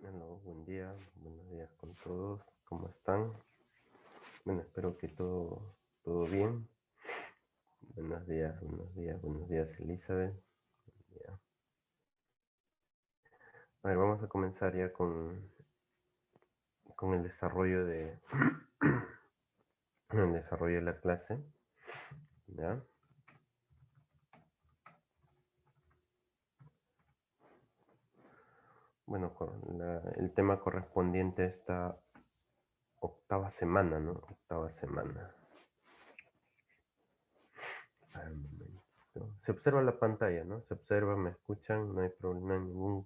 Hello, buen día, buenos días con todos, ¿cómo están? Bueno, espero que todo bien. Buenos días, Elizabeth. Ya. A ver, vamos a comenzar ya con el desarrollo el desarrollo de la clase. ¿Ya? Bueno, el tema correspondiente a esta octava semana, ¿no? Octava semana. Un momento. Se observa la pantalla, ¿no? Se observa, me escuchan, no hay problema, ningún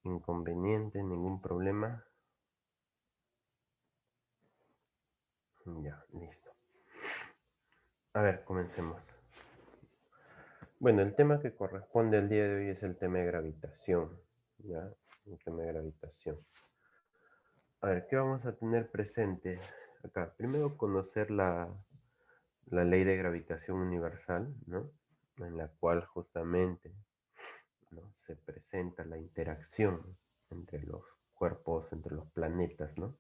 inconveniente, ningún problema. Ya, listo. A ver, comencemos. Bueno, el tema que corresponde al día de hoy es el tema de gravitación. ¿Ya? El tema de gravitación. A ver, ¿qué vamos a tener presente acá? Primero, conocer la ley de gravitación universal, ¿no? En la cual justamente, ¿no?, se presenta la interacción entre los cuerpos, entre los planetas, ¿no?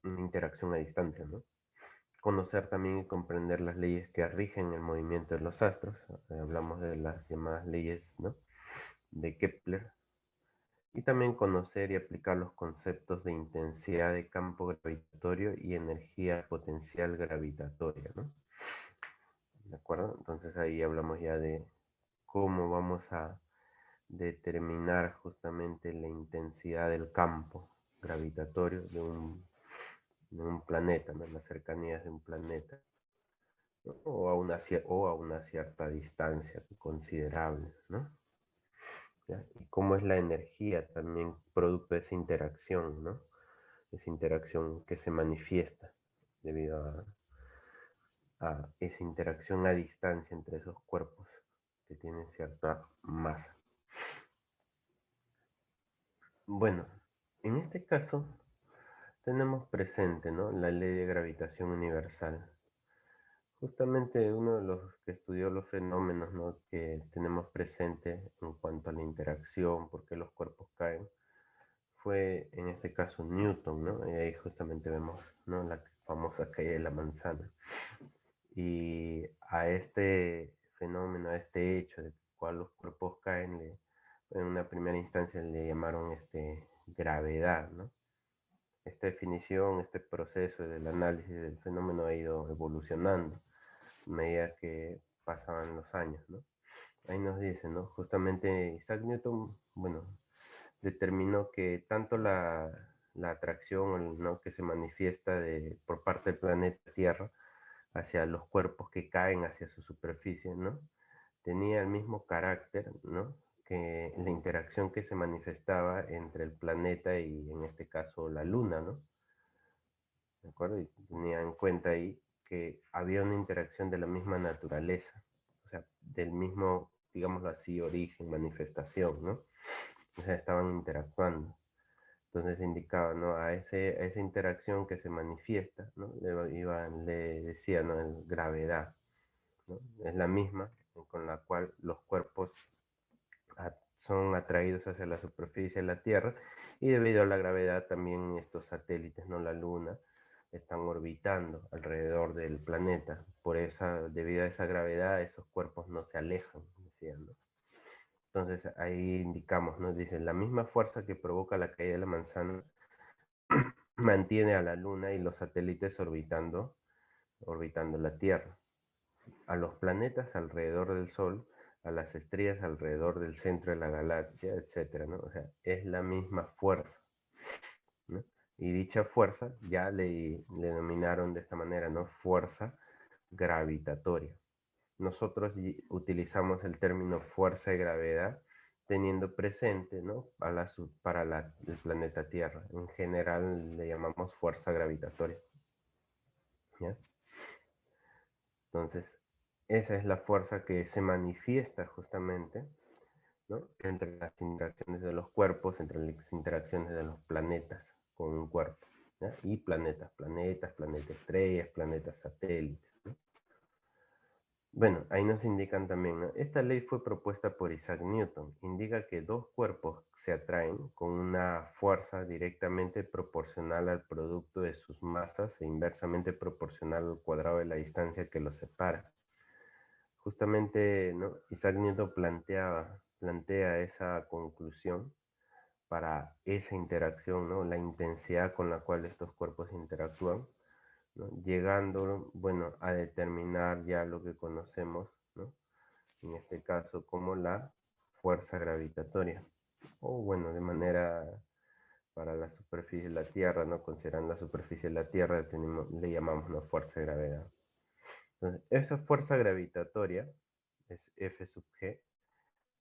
Una interacción a distancia, ¿no? Conocer también y comprender las leyes que rigen el movimiento de los astros. Hablamos de las llamadas leyes, ¿no?, de Kepler. Y también conocer y aplicar los conceptos de intensidad de campo gravitatorio y energía potencial gravitatoria, ¿no? ¿De acuerdo? Entonces ahí hablamos ya de cómo vamos a determinar justamente la intensidad del campo gravitatorio de un planeta, ¿no?, las cercanías de un planeta, ¿no?, o a una cierta distancia considerable, ¿no? ¿Ya? Y cómo es la energía también producto de esa interacción, ¿no? Esa interacción que se manifiesta debido a esa interacción a distancia entre esos cuerpos que tienen cierta masa. Bueno, en este caso tenemos presente, ¿no?, la ley de gravitación universal. Justamente uno de los que estudió los fenómenos, ¿no?, que tenemos presente en cuanto a la interacción, por qué los cuerpos caen, fue en este caso Newton, ¿no? Y ahí justamente vemos, ¿no?, la famosa caída de la manzana. Y a este fenómeno, a este hecho de cual los cuerpos caen, en una primera instancia le llamaron gravedad, ¿no? Esta definición, este proceso del análisis del fenómeno ha ido evolucionando a medida que pasaban los años, ¿no? Ahí nos dice, ¿no? Justamente Isaac Newton, bueno, determinó que tanto la atracción, ¿no?, que se manifiesta por parte del planeta Tierra hacia los cuerpos que caen hacia su superficie, ¿no?, tenía el mismo carácter, ¿no?, que la interacción que se manifestaba entre el planeta y en este caso la Luna, ¿no? ¿De acuerdo? Y tenía en cuenta ahí que había una interacción de la misma naturaleza, o sea, del mismo, digámoslo así, origen, manifestación, ¿no? O sea, estaban interactuando. Entonces indicaba, ¿no?, a esa interacción que se manifiesta, ¿no?, le decía, ¿no?, gravedad, ¿no? Es la misma con la cual los cuerpos son atraídos hacia la superficie de la Tierra, y debido a la gravedad también estos satélites, ¿no?, la Luna, están orbitando alrededor del planeta. Debido a esa gravedad, esos cuerpos no se alejan, decían, ¿no? Entonces ahí indicamos, ¿no? Dice, la misma fuerza que provoca la caída de la manzana mantiene a la Luna y los satélites orbitando la Tierra, a los planetas alrededor del Sol, a las estrellas alrededor del centro de la galaxia, etcétera, ¿no? O sea, es la misma fuerza, ¿no? Y dicha fuerza ya le denominaron de esta manera, ¿no?, fuerza gravitatoria. Nosotros utilizamos el término fuerza de gravedad teniendo presente, ¿no?, para el planeta Tierra. En general le llamamos fuerza gravitatoria, ¿ya? Entonces, esa es la fuerza que se manifiesta justamente, ¿no?, entre las interacciones de los cuerpos, entre las interacciones de los planetas con un cuerpo, ¿ya? Y planetas estrellas, planetas satélites, ¿no? Bueno, ahí nos indican también, ¿no? Esta ley fue propuesta por Isaac Newton. Indica que dos cuerpos se atraen con una fuerza directamente proporcional al producto de sus masas e inversamente proporcional al cuadrado de la distancia que los separa. Justamente, ¿no? Isaac Newton plantea esa conclusión para esa interacción, ¿no? La intensidad con la cual estos cuerpos interactúan, ¿no? Llegando, bueno, a determinar ya lo que conocemos, ¿no? En este caso como la fuerza gravitatoria, o bueno, de manera para la superficie de la Tierra, ¿no? Considerando la superficie de la Tierra, le llamamos una fuerza de gravedad. Entonces, esa fuerza gravitatoria es F sub g,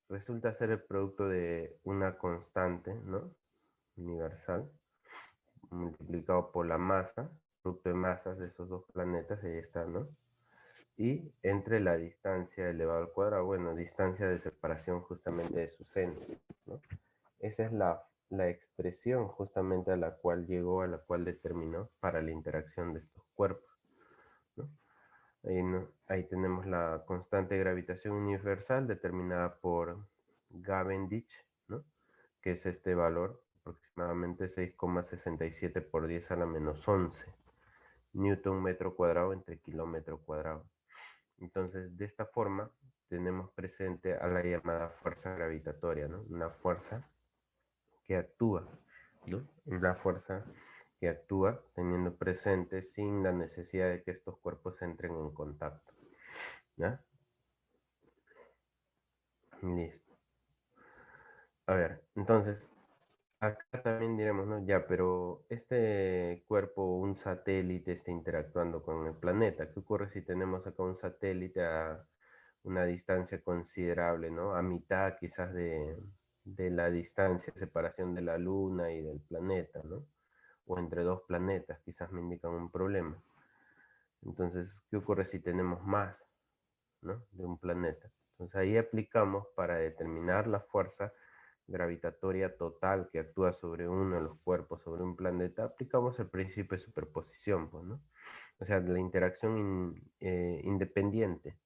resulta ser el producto de una constante, ¿no? Universal, multiplicado por la masa, producto de masas de esos dos planetas, ahí está, ¿no? Y entre la distancia elevado al cuadrado, bueno, distancia de separación justamente de su centro, ¿no? Esa es la expresión justamente a la cual llegó, a la cual determinó para la interacción de estos cuerpos, ¿no? Ahí tenemos la constante de gravitación universal determinada por Cavendish, ¿no? Que es este valor, aproximadamente 6,67 por 10 a la menos 11 newton metro cuadrado entre kilómetro cuadrado. Entonces, de esta forma, tenemos presente a la llamada fuerza gravitatoria, ¿no? Una fuerza que actúa, ¿no? Una fuerza que actúa teniendo presente sin la necesidad de que estos cuerpos entren en contacto, ¿ya? Listo. A ver, entonces, acá también diremos, ¿no? Ya, pero este cuerpo, un satélite, está interactuando con el planeta. ¿Qué ocurre si tenemos acá un satélite a una distancia considerable, ¿no? A mitad quizás de la distancia de separación de la Luna y del planeta, ¿no? O entre dos planetas, quizás me indican un problema. Entonces, ¿qué ocurre si tenemos más, ¿no? De un planeta? Entonces ahí aplicamos para determinar la fuerza gravitatoria total que actúa sobre uno de los cuerpos, sobre un planeta, aplicamos el principio de superposición, pues, ¿no? O sea, la interacción independiente,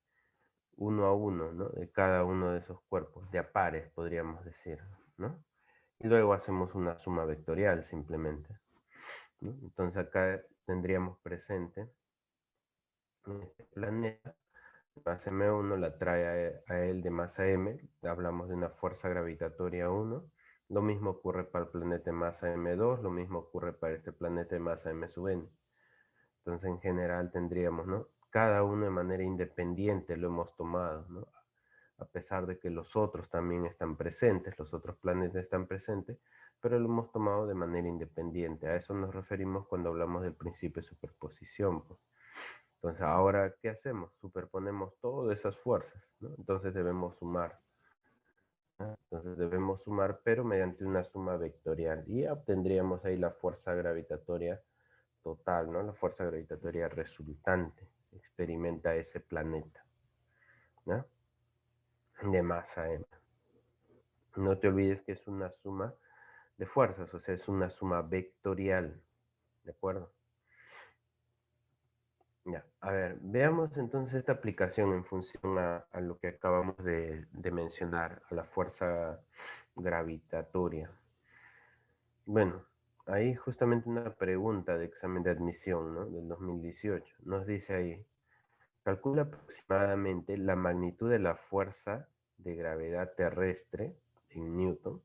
uno a uno, ¿no? De cada uno de esos cuerpos, de a pares, podríamos decir, ¿no? Y luego hacemos una suma vectorial simplemente, ¿no? Entonces acá tendríamos presente este planeta, masa M1 la trae a él de masa M, hablamos de una fuerza gravitatoria 1, lo mismo ocurre para el planeta de masa M2, lo mismo ocurre para este planeta de masa M sub n. Entonces en general tendríamos, ¿no? Cada uno de manera independiente lo hemos tomado, ¿no? A pesar de que los otros también están presentes, los otros planetas están presentes, pero lo hemos tomado de manera independiente. A eso nos referimos cuando hablamos del principio de superposición, pues. Entonces, ahora, ¿qué hacemos? Superponemos todas esas fuerzas, ¿no? Entonces debemos sumar, ¿no? Entonces debemos sumar, pero mediante una suma vectorial. Y obtendríamos ahí la fuerza gravitatoria total, ¿no? La fuerza gravitatoria resultante experimenta ese planeta, ¿no? De masa M. No te olvides que es una suma de fuerzas, o sea, es una suma vectorial, ¿de acuerdo? Ya, a ver, veamos entonces esta aplicación en función a lo que acabamos de mencionar, a la fuerza gravitatoria. Bueno, ahí justamente una pregunta de examen de admisión, ¿no? Del 2018. Nos dice ahí, calcula aproximadamente la magnitud de la fuerza de gravedad terrestre en Newton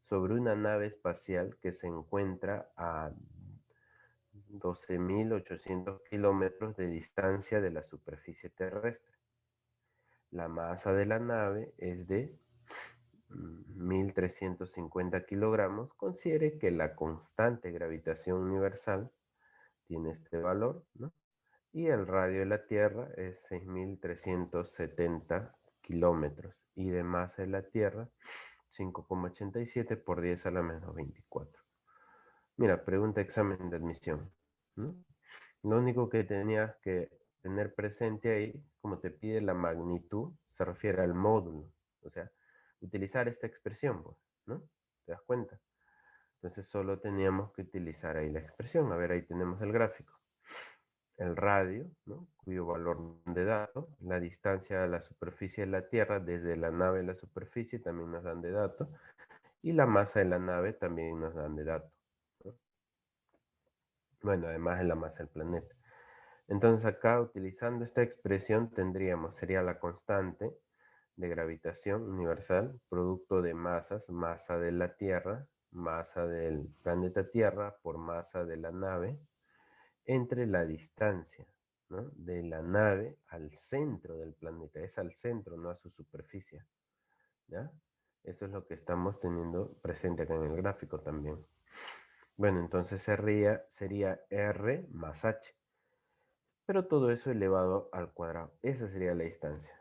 sobre una nave espacial que se encuentra a 12.800 kilómetros de distancia de la superficie terrestre. La masa de la nave es de 1.350 kilogramos. Considere que la constante de gravitación universal tiene este valor, ¿no? Y el radio de la Tierra es 6.370 kilómetros. Y de masa de la Tierra, 5,87 por 10 a la menos 24. Mira, pregunta examen de admisión, ¿no? Lo único que tenías que tener presente ahí, como te pide la magnitud, se refiere al módulo. O sea, utilizar esta expresión, pues, ¿no? ¿Te das cuenta? Entonces solo teníamos que utilizar ahí la expresión. A ver, ahí tenemos el gráfico. el radio, ¿no? Cuyo valor de datos, la distancia a la superficie de la Tierra, desde la nave a la superficie también nos dan de datos, y la masa de la nave también nos dan de datos, ¿no? Bueno, además de la masa del planeta. Entonces acá, utilizando esta expresión, sería la constante de gravitación universal, producto de masas, masa de la Tierra, masa del planeta Tierra por masa de la nave, entre la distancia, ¿no? De la nave al centro del planeta. Es al centro, no a su superficie, ¿ya? Eso es lo que estamos teniendo presente acá en el gráfico también. Bueno, entonces sería R más H. Pero todo eso elevado al cuadrado. Esa sería la distancia.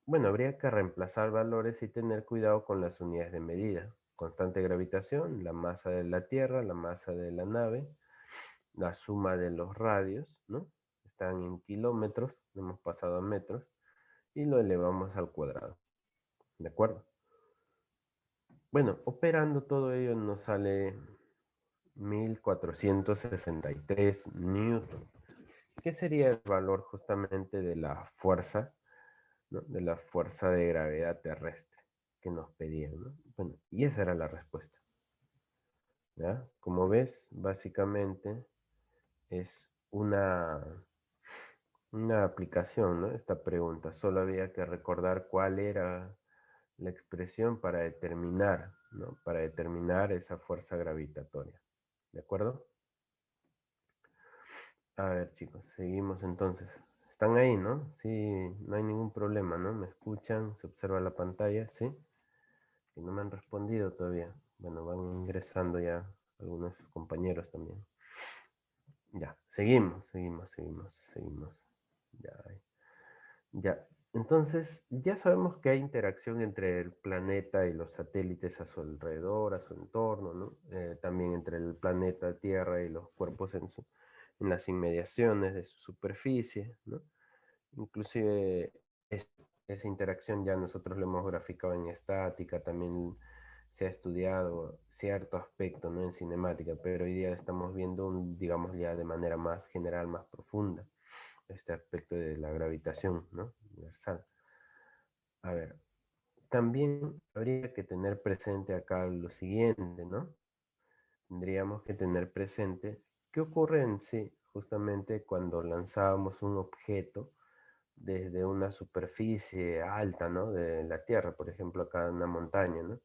Bueno, habría que reemplazar valores y tener cuidado con las unidades de medida. Constante de gravitación, la masa de la Tierra, la masa de la nave, la suma de los radios, ¿no? Están en kilómetros, hemos pasado a metros, y lo elevamos al cuadrado. ¿De acuerdo? Bueno, operando todo ello nos sale 1463 newton. ¿Qué sería el valor justamente de la fuerza, ¿no? De la fuerza de gravedad terrestre que nos pedían, ¿no? Bueno, y esa era la respuesta, ¿ya? Como ves, básicamente es una aplicación, ¿no? Esta pregunta. Solo había que recordar cuál era la expresión para determinar, ¿no? Para determinar esa fuerza gravitatoria. ¿De acuerdo? A ver, chicos, seguimos entonces. Están ahí, ¿no? Sí, no hay ningún problema, ¿no? ¿Me escuchan? ¿Se observa la pantalla? ¿Sí? Que no me han respondido todavía. Bueno, van ingresando ya algunos compañeros también. Ya, seguimos. Ya, ya. Entonces, ya sabemos que hay interacción entre el planeta y los satélites a su alrededor, a su entorno, ¿no? También entre el planeta Tierra y los cuerpos en las inmediaciones de su superficie, ¿no? Inclusive esa interacción ya nosotros lo hemos graficado en estática, también se ha estudiado cierto aspecto, ¿no? En cinemática, pero hoy día estamos viendo, digamos, ya de manera más general, más profunda, este aspecto de la gravitación, ¿no? Universal. A ver, también habría que tener presente acá lo siguiente, ¿no? Tendríamos que tener presente qué ocurre en sí, justamente cuando lanzábamos un objeto desde una superficie alta, ¿no? De la Tierra, por ejemplo, acá en una montaña, ¿no?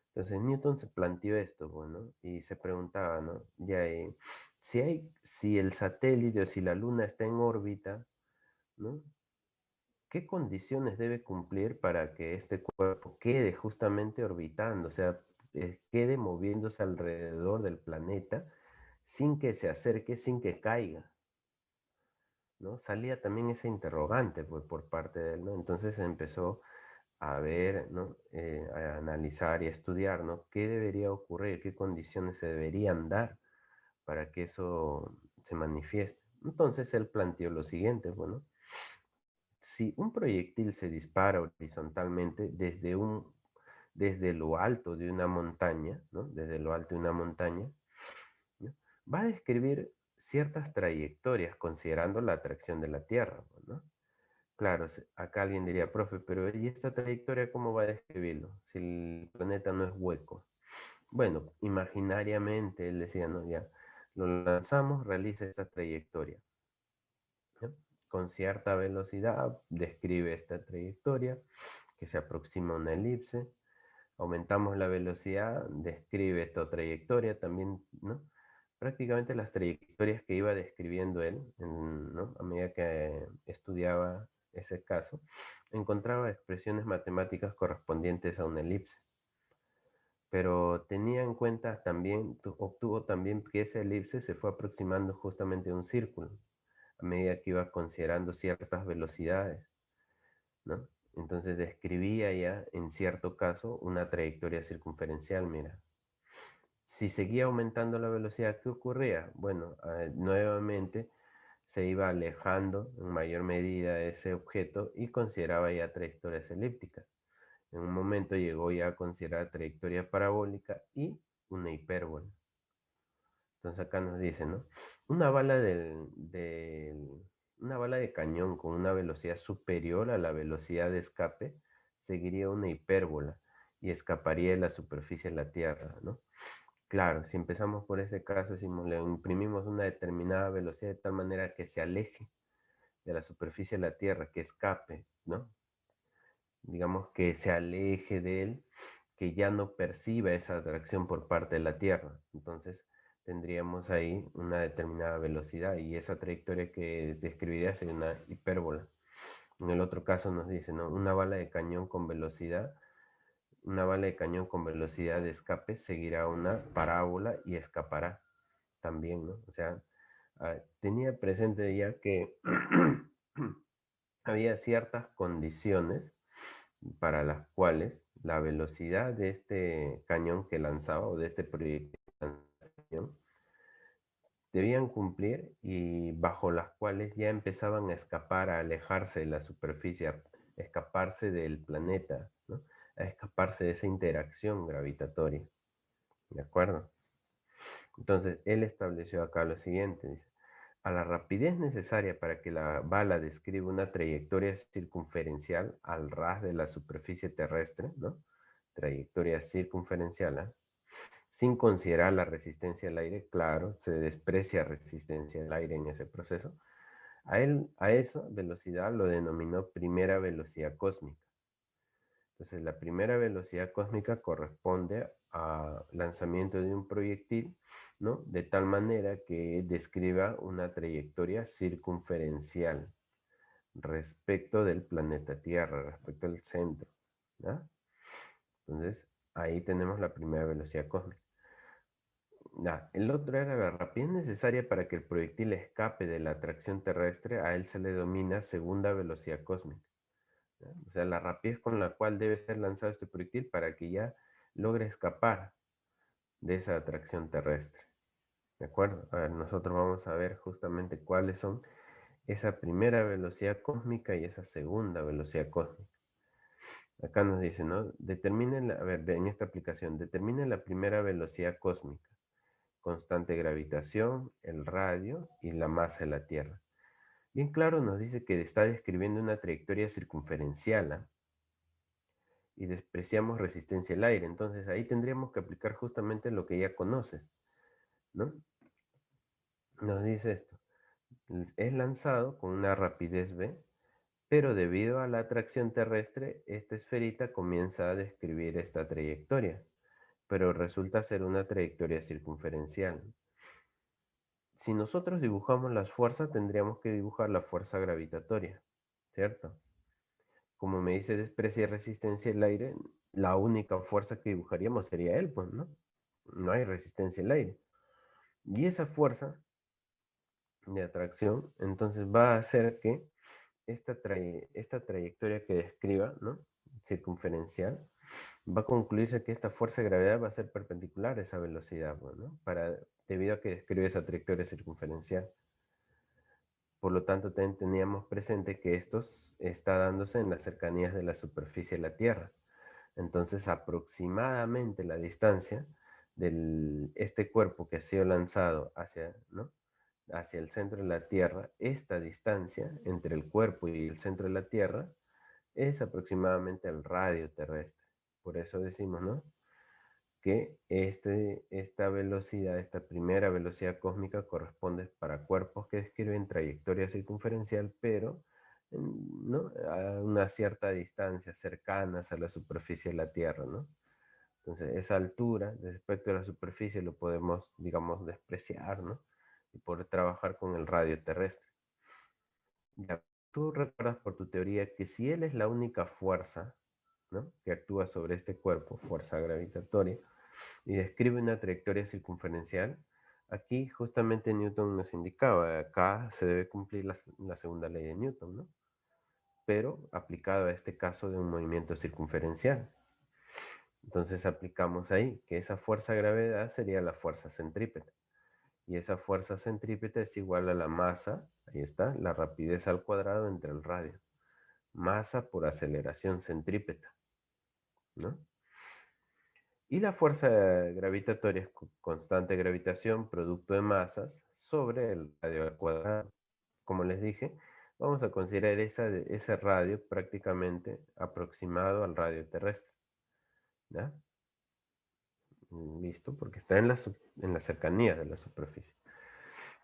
Entonces Newton se planteó esto, bueno, y se preguntaba, ¿no? Ya, si el satélite o si la Luna está en órbita, ¿no? ¿Qué condiciones debe cumplir para que este cuerpo quede justamente orbitando, o sea, quede moviéndose alrededor del planeta sin que se acerque, sin que caiga, ¿no? Salía también esa interrogante pues, por parte de él, ¿no? Entonces empezó a ver, ¿no? A analizar y a estudiar, ¿no? ¿Qué debería ocurrir? ¿Qué condiciones se deberían dar para que eso se manifieste? Entonces él planteó lo siguiente, bueno, si un proyectil se dispara horizontalmente desde lo alto de una montaña, ¿no? Desde lo alto de una montaña, ¿no? Va a describir ciertas trayectorias considerando la atracción de la Tierra, ¿no? Claro, acá alguien diría, profe, pero ¿y esta trayectoria cómo va a describirlo? Si el planeta no es hueco. Bueno, imaginariamente él decía, no, ya, lo lanzamos, realiza esta trayectoria, ¿no? Con cierta velocidad, describe esta trayectoria, que se aproxima a una elipse, aumentamos la velocidad, describe esta trayectoria también, ¿no? Prácticamente las trayectorias que iba describiendo él, ¿no? A medida que estudiaba ese caso, encontraba expresiones matemáticas correspondientes a una elipse. Pero tenía en cuenta también, obtuvo también que esa elipse se fue aproximando justamente a un círculo, a medida que iba considerando ciertas velocidades, ¿no? Entonces describía ya, en cierto caso, una trayectoria circunferencial, mira. Si seguía aumentando la velocidad, ¿qué ocurría? Bueno, nuevamente se iba alejando en mayor medida de ese objeto y consideraba ya trayectorias elípticas. En un momento llegó ya a considerar trayectoria parabólica y una hipérbola. Entonces acá nos dice, ¿no? Una bala una bala de cañón con una velocidad superior a la velocidad de escape seguiría una hipérbola y escaparía de la superficie de la Tierra, ¿no? Claro, si empezamos por ese caso, decimos, le imprimimos una determinada velocidad de tal manera que se aleje de la superficie de la Tierra, que escape, ¿no? Digamos que se aleje de él, que ya no perciba esa atracción por parte de la Tierra. Entonces tendríamos ahí una determinada velocidad y esa trayectoria que describiría sería una hipérbola. En el otro caso nos dice, ¿no? Una bala de cañón con velocidad de escape seguirá una parábola y escapará también, ¿no? O sea, tenía presente ya que había ciertas condiciones para las cuales la velocidad de este cañón que lanzaba o de este proyectil de cañón debían cumplir y bajo las cuales ya empezaban a escapar, a alejarse de la superficie, a escaparse del planeta, ¿no? A escaparse de esa interacción gravitatoria. ¿De acuerdo? Entonces, él estableció acá lo siguiente, dice, a la rapidez necesaria para que la bala describa una trayectoria circunferencial al ras de la superficie terrestre, ¿no? Trayectoria circunferencial, ¿eh? Sin considerar la resistencia al aire, claro, se desprecia resistencia al aire en ese proceso. A esa velocidad lo denominó primera velocidad cósmica. Entonces, la primera velocidad cósmica corresponde al lanzamiento de un proyectil, ¿no? De tal manera que describa una trayectoria circunferencial respecto del planeta Tierra, respecto al centro, ¿no? Entonces, ahí tenemos la primera velocidad cósmica. El otro era la rapidez necesaria para que el proyectil escape de la atracción terrestre. A él se le denomina segunda velocidad cósmica. ¿Ya? O sea, la rapidez con la cual debe ser lanzado este proyectil para que ya logre escapar de esa atracción terrestre. ¿De acuerdo? A ver, nosotros vamos a ver justamente cuáles son esa primera velocidad cósmica y esa segunda velocidad cósmica. Acá nos dice, ¿no? A ver, en esta aplicación, determine la primera velocidad cósmica, constante gravitación, el radio y la masa de la Tierra. Bien claro nos dice que está describiendo una trayectoria circunferencial, ¿eh? Y despreciamos resistencia al aire. Entonces ahí tendríamos que aplicar justamente lo que ya conoces, ¿no? Nos dice esto, es lanzado con una rapidez v, pero debido a la atracción terrestre, esta esferita comienza a describir esta trayectoria, pero resulta ser una trayectoria circunferencial. Si nosotros dibujamos las fuerzas, tendríamos que dibujar la fuerza gravitatoria, ¿cierto? Como me dice desprecia resistencia al aire, la única fuerza que dibujaríamos sería él, pues, ¿no? No hay resistencia al aire. Y esa fuerza de atracción, entonces va a hacer que esta trayectoria que describa, ¿no? Circunferencial, va a concluirse que esta fuerza de gravedad va a ser perpendicular a esa velocidad, ¿no? Debido a que describe esa trayectoria circunferencial. Por lo tanto, teníamos presente que esto está dándose en las cercanías de la superficie de la Tierra. Entonces, aproximadamente la distancia de este cuerpo que ha sido lanzado hacia, ¿no? hacia el centro de la Tierra, esta distancia entre el cuerpo y el centro de la Tierra es aproximadamente el radio terrestre. Por eso decimos, ¿no? Que esta velocidad, esta primera velocidad cósmica corresponde para cuerpos que describen trayectoria circunferencial, pero ¿no? A una cierta distancia, cercanas a la superficie de la Tierra, ¿no? Entonces, esa altura respecto a la superficie lo podemos, digamos, despreciar, ¿no? Y poder trabajar con el radio terrestre. Ya, tú recuerdas por tu teoría que si él es la única fuerza, ¿no? Que actúa sobre este cuerpo, fuerza gravitatoria, y describe una trayectoria circunferencial, aquí justamente Newton nos indicaba, acá se debe cumplir la segunda ley de Newton, ¿no? Pero aplicado a este caso de un movimiento circunferencial. Entonces aplicamos ahí que esa fuerza de gravedad sería la fuerza centrípeta. Y esa fuerza centrípeta es igual a la masa, ahí está, la rapidez al cuadrado entre el radio. Masa por aceleración centrípeta, ¿no? Y la fuerza gravitatoria es constante gravitación producto de masas sobre el radio al cuadrado. Como les dije, vamos a considerar ese radio prácticamente aproximado al radio terrestre. ¿Ya? Listo, porque está en la cercanía de la superficie.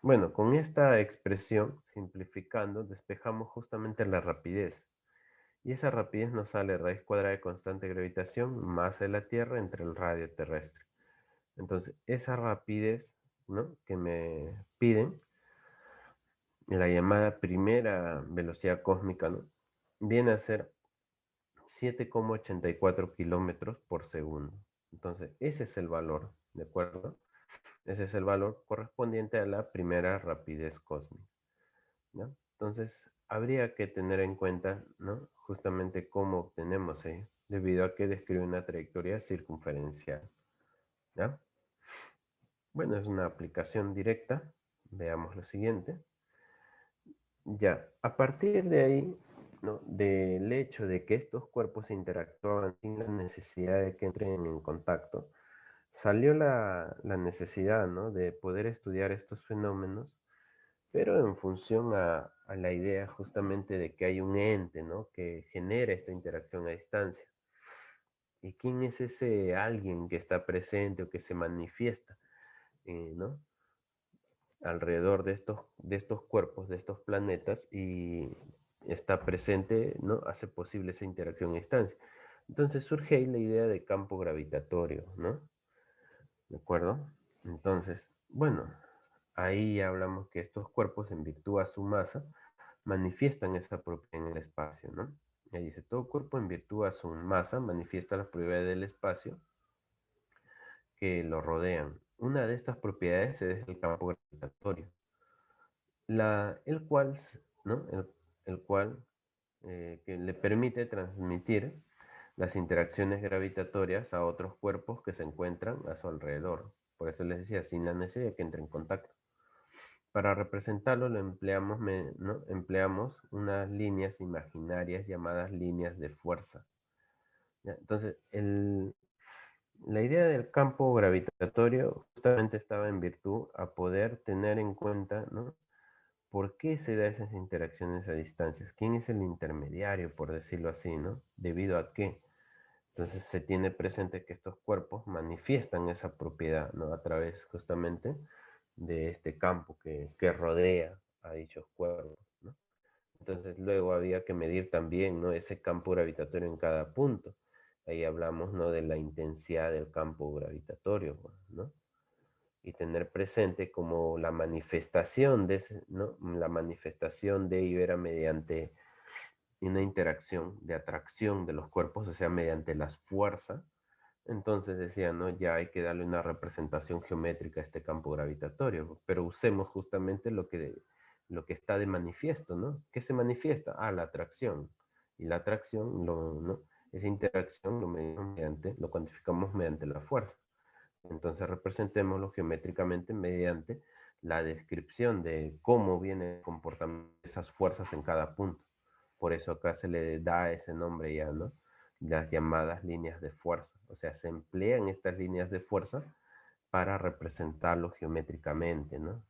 Bueno, con esta expresión, simplificando, despejamos justamente la rapidez. Y esa rapidez nos sale raíz cuadrada de constante gravitación, masa de la Tierra entre el radio terrestre. Entonces, esa rapidez, ¿no?, que me piden, la llamada primera velocidad cósmica, ¿no?, viene a ser 7,84 kilómetros por segundo. Entonces, ese es el valor, ¿de acuerdo? Ese es el valor correspondiente a la primera rapidez cósmica, ¿no? Entonces, habría que tener en cuenta, ¿no?, justamente cómo obtenemos ello, debido a que describe una trayectoria circunferencial, ¿ya? Bueno, es una aplicación directa. Veamos lo siguiente. Ya, a partir de ahí, ¿no?, del hecho de que estos cuerpos interactúan sin la necesidad de que entren en contacto, salió la necesidad, ¿no?, de poder estudiar estos fenómenos, pero en función a la idea justamente de que hay un ente, ¿no?, que genera esta interacción a distancia. ¿Y quién es ese alguien que está presente o que se manifiesta, ¿no?, alrededor de estos cuerpos, de estos planetas, y está presente, ¿no?, hace posible esa interacción a distancia? Entonces surge ahí la idea de campo gravitatorio, ¿no? ¿De acuerdo? Entonces, bueno, ahí hablamos que estos cuerpos, en virtud a su masa, manifiestan esa propiedad en el espacio, ¿no? Y ahí dice, todo cuerpo en virtud a su masa manifiesta las propiedades del espacio que lo rodean. Una de estas propiedades es el campo gravitatorio, el cual, ¿no?, el cual que le permite transmitir las interacciones gravitatorias a otros cuerpos que se encuentran a su alrededor. Por eso les decía, sin la necesidad de que entre en contacto. Para representarlo lo empleamos, ¿no?, empleamos unas líneas imaginarias llamadas líneas de fuerza, ¿ya? Entonces, la idea del campo gravitatorio justamente estaba en virtud a poder tener en cuenta, ¿no?, por qué se da esas interacciones a distancias, quién es el intermediario, por decirlo así, ¿no? Debido a qué. Entonces se tiene presente que estos cuerpos manifiestan esa propiedad, ¿no?, a través justamente de este campo que rodea a dichos cuerpos, ¿no? Entonces luego había que medir también, ¿no?, ese campo gravitatorio en cada punto. Ahí hablamos, ¿no?, de la intensidad del campo gravitatorio, ¿no? Y tener presente como la manifestación de ese, ¿no?, la manifestación de ello era mediante una interacción de atracción de los cuerpos, o sea, mediante las fuerzas. Entonces decía, ¿no?, ya hay que darle una representación geométrica a este campo gravitatorio, pero usemos justamente lo que está de manifiesto, ¿no? ¿Qué se manifiesta? Ah, la atracción. Y la atracción, ¿no?, esa interacción lo cuantificamos mediante la fuerza. Entonces representémoslo geométricamente mediante la descripción de cómo viene el comportamiento de esas fuerzas en cada punto. Por eso acá se le da ese nombre ya, ¿no? Las llamadas líneas de fuerza. O sea, se emplean estas líneas de fuerza para representarlo geométricamente, ¿no?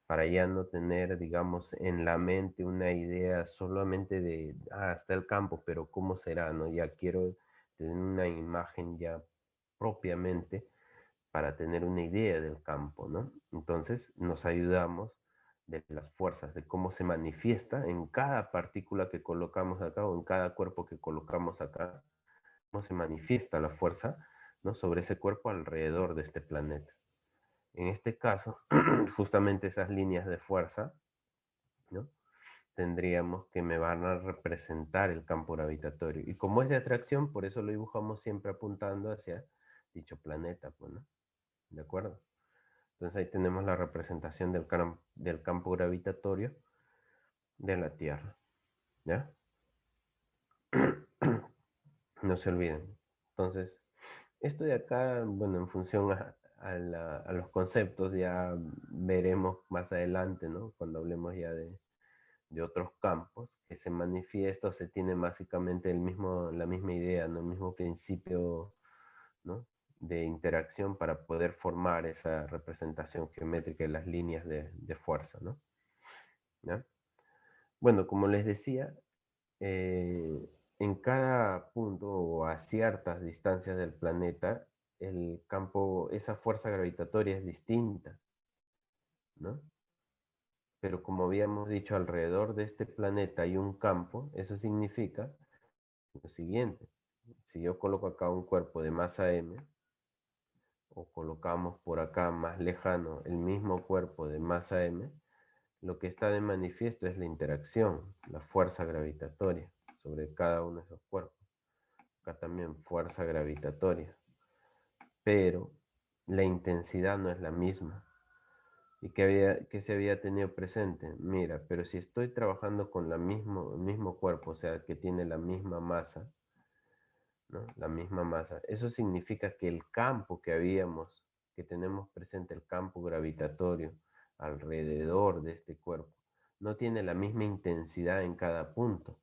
Para ya no tener, digamos, en la mente una idea solamente de, está el campo, pero ¿cómo será, no? Ya quiero tener una imagen ya propiamente para tener una idea del campo, ¿no? Entonces nos ayudamos de las fuerzas, de cómo se manifiesta en cada partícula que colocamos acá o en cada cuerpo que colocamos acá, cómo se manifiesta la fuerza, ¿no?, sobre ese cuerpo alrededor de este planeta. En este caso, justamente esas líneas de fuerza, ¿no?, tendríamos que me van a representar el campo gravitatorio. Y como es de atracción, por eso lo dibujamos siempre apuntando hacia dicho planeta, pues, ¿no? ¿De acuerdo? Entonces ahí tenemos la representación del campo gravitatorio de la Tierra, ¿ya? No se olviden. Entonces, esto de acá, bueno, en función a los conceptos, ya veremos más adelante, ¿no? Cuando hablemos ya de otros campos, que se manifiesta o se tiene básicamente la misma idea, ¿no?, el mismo principio, ¿no?, de interacción para poder formar esa representación geométrica de las líneas de fuerza, ¿no? ¿Ya? Bueno, como les decía, en cada punto o a ciertas distancias del planeta, el campo, esa fuerza gravitatoria es distinta, ¿no? Pero como habíamos dicho, alrededor de este planeta hay un campo, eso significa lo siguiente: si yo coloco acá un cuerpo de masa m, o colocamos por acá más lejano el mismo cuerpo de masa m, lo que está de manifiesto es la interacción, la fuerza gravitatoria sobre cada uno de esos cuerpos. Acá también fuerza gravitatoria, pero la intensidad no es la misma. ¿Y que se había tenido presente? Mira, pero si estoy trabajando con el mismo cuerpo, o sea, que tiene la misma masa, ¿no? La misma masa. Eso significa que el campo que tenemos presente, el campo gravitatorio alrededor de este cuerpo, no tiene la misma intensidad en cada punto,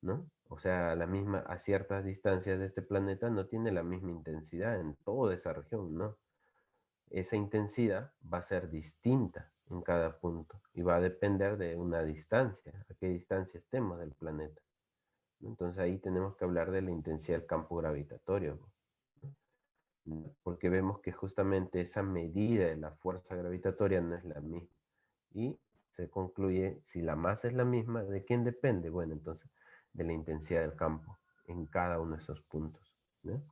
¿no? O sea, a ciertas distancias de este planeta no tiene la misma intensidad en toda esa región, ¿no? Esa intensidad va a ser distinta en cada punto y va a depender de una distancia, a qué distancia estemos del planeta. Entonces ahí tenemos que hablar de la intensidad del campo gravitatorio, ¿no? Porque vemos que justamente esa medida de la fuerza gravitatoria no es la misma. Y se concluye, si la masa es la misma, ¿de quién depende? Bueno, entonces de la intensidad del campo en cada uno de esos puntos, ¿no?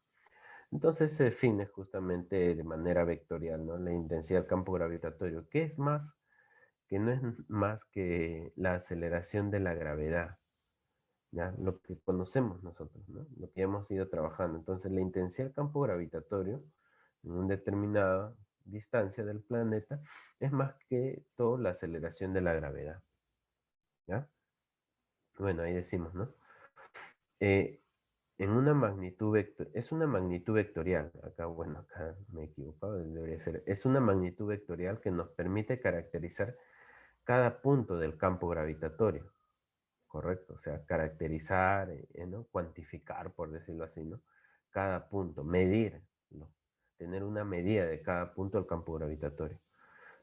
Entonces se define justamente de manera vectorial, ¿no? La intensidad del campo gravitatorio, que es más, que no es más que la aceleración de la gravedad, ¿ya? Lo que conocemos nosotros, ¿no? Lo que hemos ido trabajando. Entonces, la intensidad del campo gravitatorio en una determinada distancia del planeta es más que todo la aceleración de la gravedad, ¿ya? Bueno, ahí decimos, ¿no? Eh, en una magnitud es una magnitud vectorial. Acá, bueno, acá me he equivocado, debería ser. Es una magnitud vectorial que nos permite caracterizar cada punto del campo gravitatorio. Correcto, o sea, caracterizar, ¿no? Cuantificar, por decirlo así, ¿no? Cada punto, medirlo, tener una medida de cada punto del campo gravitatorio.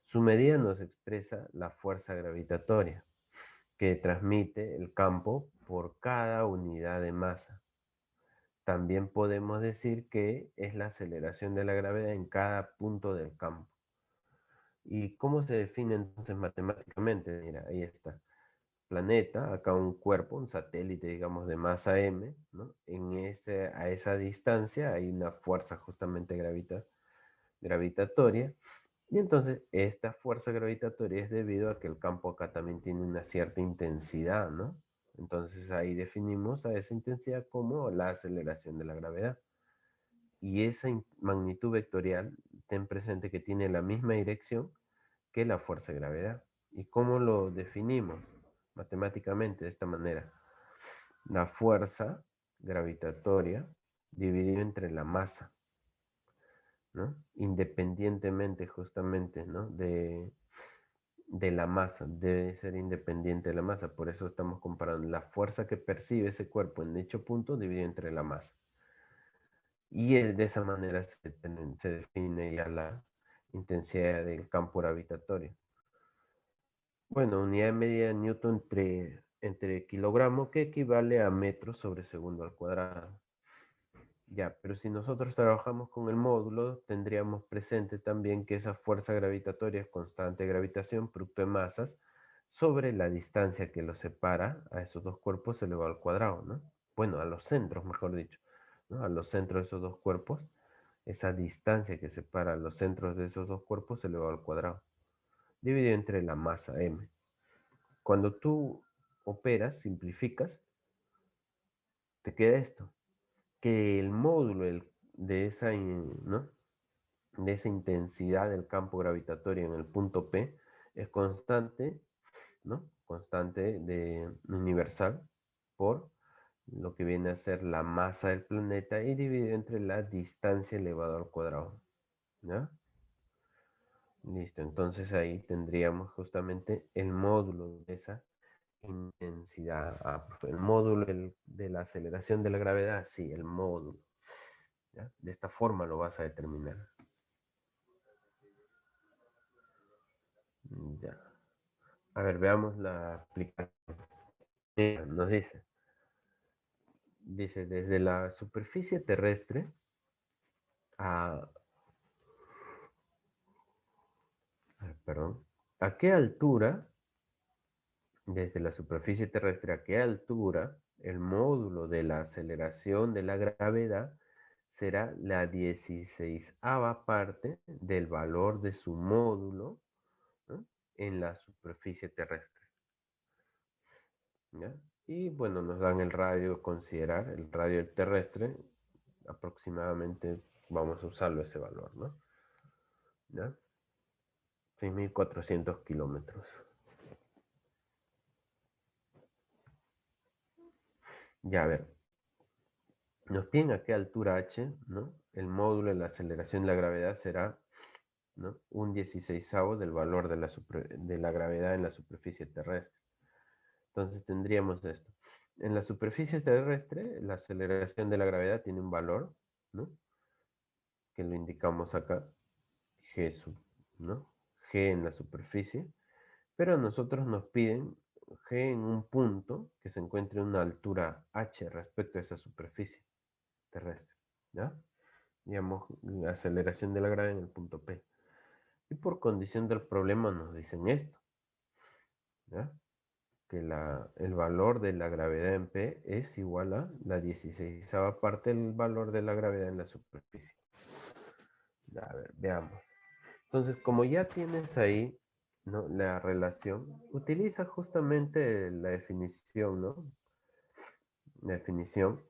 Su medida nos expresa la fuerza gravitatoria que transmite el campo por cada unidad de masa. También podemos decir que es la aceleración de la gravedad en cada punto del campo. ¿Y cómo se define entonces matemáticamente? Mira, ahí está. Planeta, acá un cuerpo, un satélite, digamos, de masa m, ¿no? A esa distancia hay una fuerza justamente gravitatoria, y entonces esta fuerza gravitatoria es debido a que el campo acá también tiene una cierta intensidad, ¿no? Entonces ahí definimos a esa intensidad como la aceleración de la gravedad. Y esa magnitud vectorial, ten presente que tiene la misma dirección que la fuerza de gravedad. ¿Y cómo lo definimos matemáticamente? De esta manera: la fuerza gravitatoria dividido entre la masa, ¿no? Independientemente justamente, ¿no? De la masa, debe ser independiente de la masa. Por eso estamos comparando la fuerza que percibe ese cuerpo en dicho punto dividido entre la masa. Y de esa manera se define ya la intensidad del campo gravitatorio. Bueno, unidad de medida de Newton entre kilogramo, que equivale a metros sobre segundo al cuadrado. Ya, pero si nosotros trabajamos con el módulo, tendríamos presente también que esa fuerza gravitatoria es constante de gravitación, producto de masas, sobre la distancia que los separa a esos dos cuerpos elevado al cuadrado, ¿no? Bueno, a los centros, mejor dicho, ¿no? A los centros de esos dos cuerpos, esa distancia que separa los centros de esos dos cuerpos elevado al cuadrado, dividido entre la masa m. Cuando tú operas, simplificas, te queda esto, que el módulo ¿no? de esa intensidad del campo gravitatorio en el punto P es constante, ¿no? Constante universal por lo que viene a ser la masa del planeta y dividido entre la distancia elevado al cuadrado, ¿ya? Listo, entonces ahí tendríamos justamente el módulo de esa intensidad. El módulo de la aceleración de la gravedad, sí, el módulo. ¿ya? De esta forma lo vas a determinar. Ya. A ver, veamos la aplicación. Nos dice, desde la superficie terrestre a, perdón, ¿a qué altura, desde la superficie terrestre, a qué altura el módulo de la aceleración de la gravedad será la 16ª parte del valor de su módulo, ¿no?, en la superficie terrestre? ¿Ya? Y bueno, nos dan el radio, considerar el radio terrestre, aproximadamente vamos a usarlo ese valor, ¿no? ¿Ya? 6.400 kilómetros. Ya, a ver, nos piden a qué altura h, ¿no?, el módulo de la aceleración de la gravedad será, ¿no?, un 16avo del valor de la gravedad en la superficie terrestre. Entonces tendríamos esto. En la superficie terrestre, la aceleración de la gravedad tiene un valor, ¿no?, que lo indicamos acá, G sub, ¿no? G en la superficie, pero a nosotros nos piden G en un punto que se encuentre a una altura h respecto a esa superficie terrestre, ¿ya? Digamos, la aceleración de la gravedad en el punto P. Y por condición del problema nos dicen esto, ¿ya? Que el valor de la gravedad en P es igual a la 16ª parte del valor de la gravedad en la superficie. A ver, veamos. Entonces, como ya tienes ahí, ¿no?, la relación, utiliza justamente la definición, ¿no? La definición,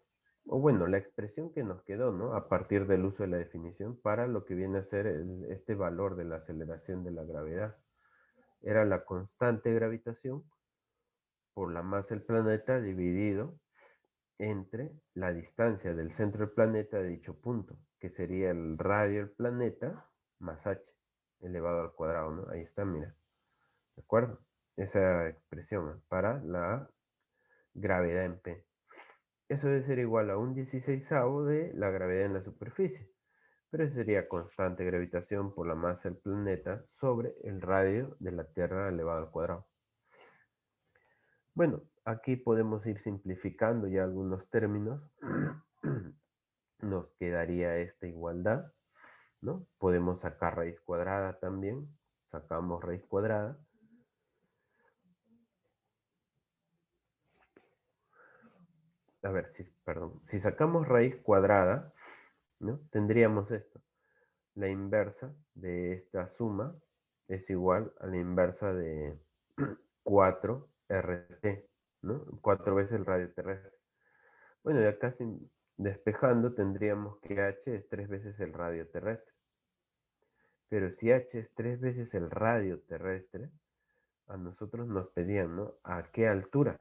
o bueno, la expresión que nos quedó, ¿no?, a partir del uso de la definición para lo que viene a ser este valor de la aceleración de la gravedad. Era la constante de gravitación por la masa del planeta dividido entre la distancia del centro del planeta de dicho punto, que sería el radio del planeta más h elevado al cuadrado, ¿no? Ahí está, mira. ¿De acuerdo? Esa expresión para la gravedad en P. Eso debe ser igual a un 16avo de la gravedad en la superficie. Pero eso sería constante gravitación por la masa del planeta sobre el radio de la Tierra elevado al cuadrado. Bueno, aquí podemos ir simplificando ya algunos términos. Nos quedaría esta igualdad, ¿no? Podemos sacar raíz cuadrada también. Sacamos raíz cuadrada. A ver, perdón. Si sacamos raíz cuadrada, ¿no?, tendríamos esto. La inversa de esta suma es igual a la inversa de 4RT, ¿no? 4 veces el radio terrestre. Bueno, ya casi despejando tendríamos que h es 3 veces el radio terrestre. Pero si h es 3 veces el radio terrestre, a nosotros nos pedían, ¿no?, ¿a qué altura?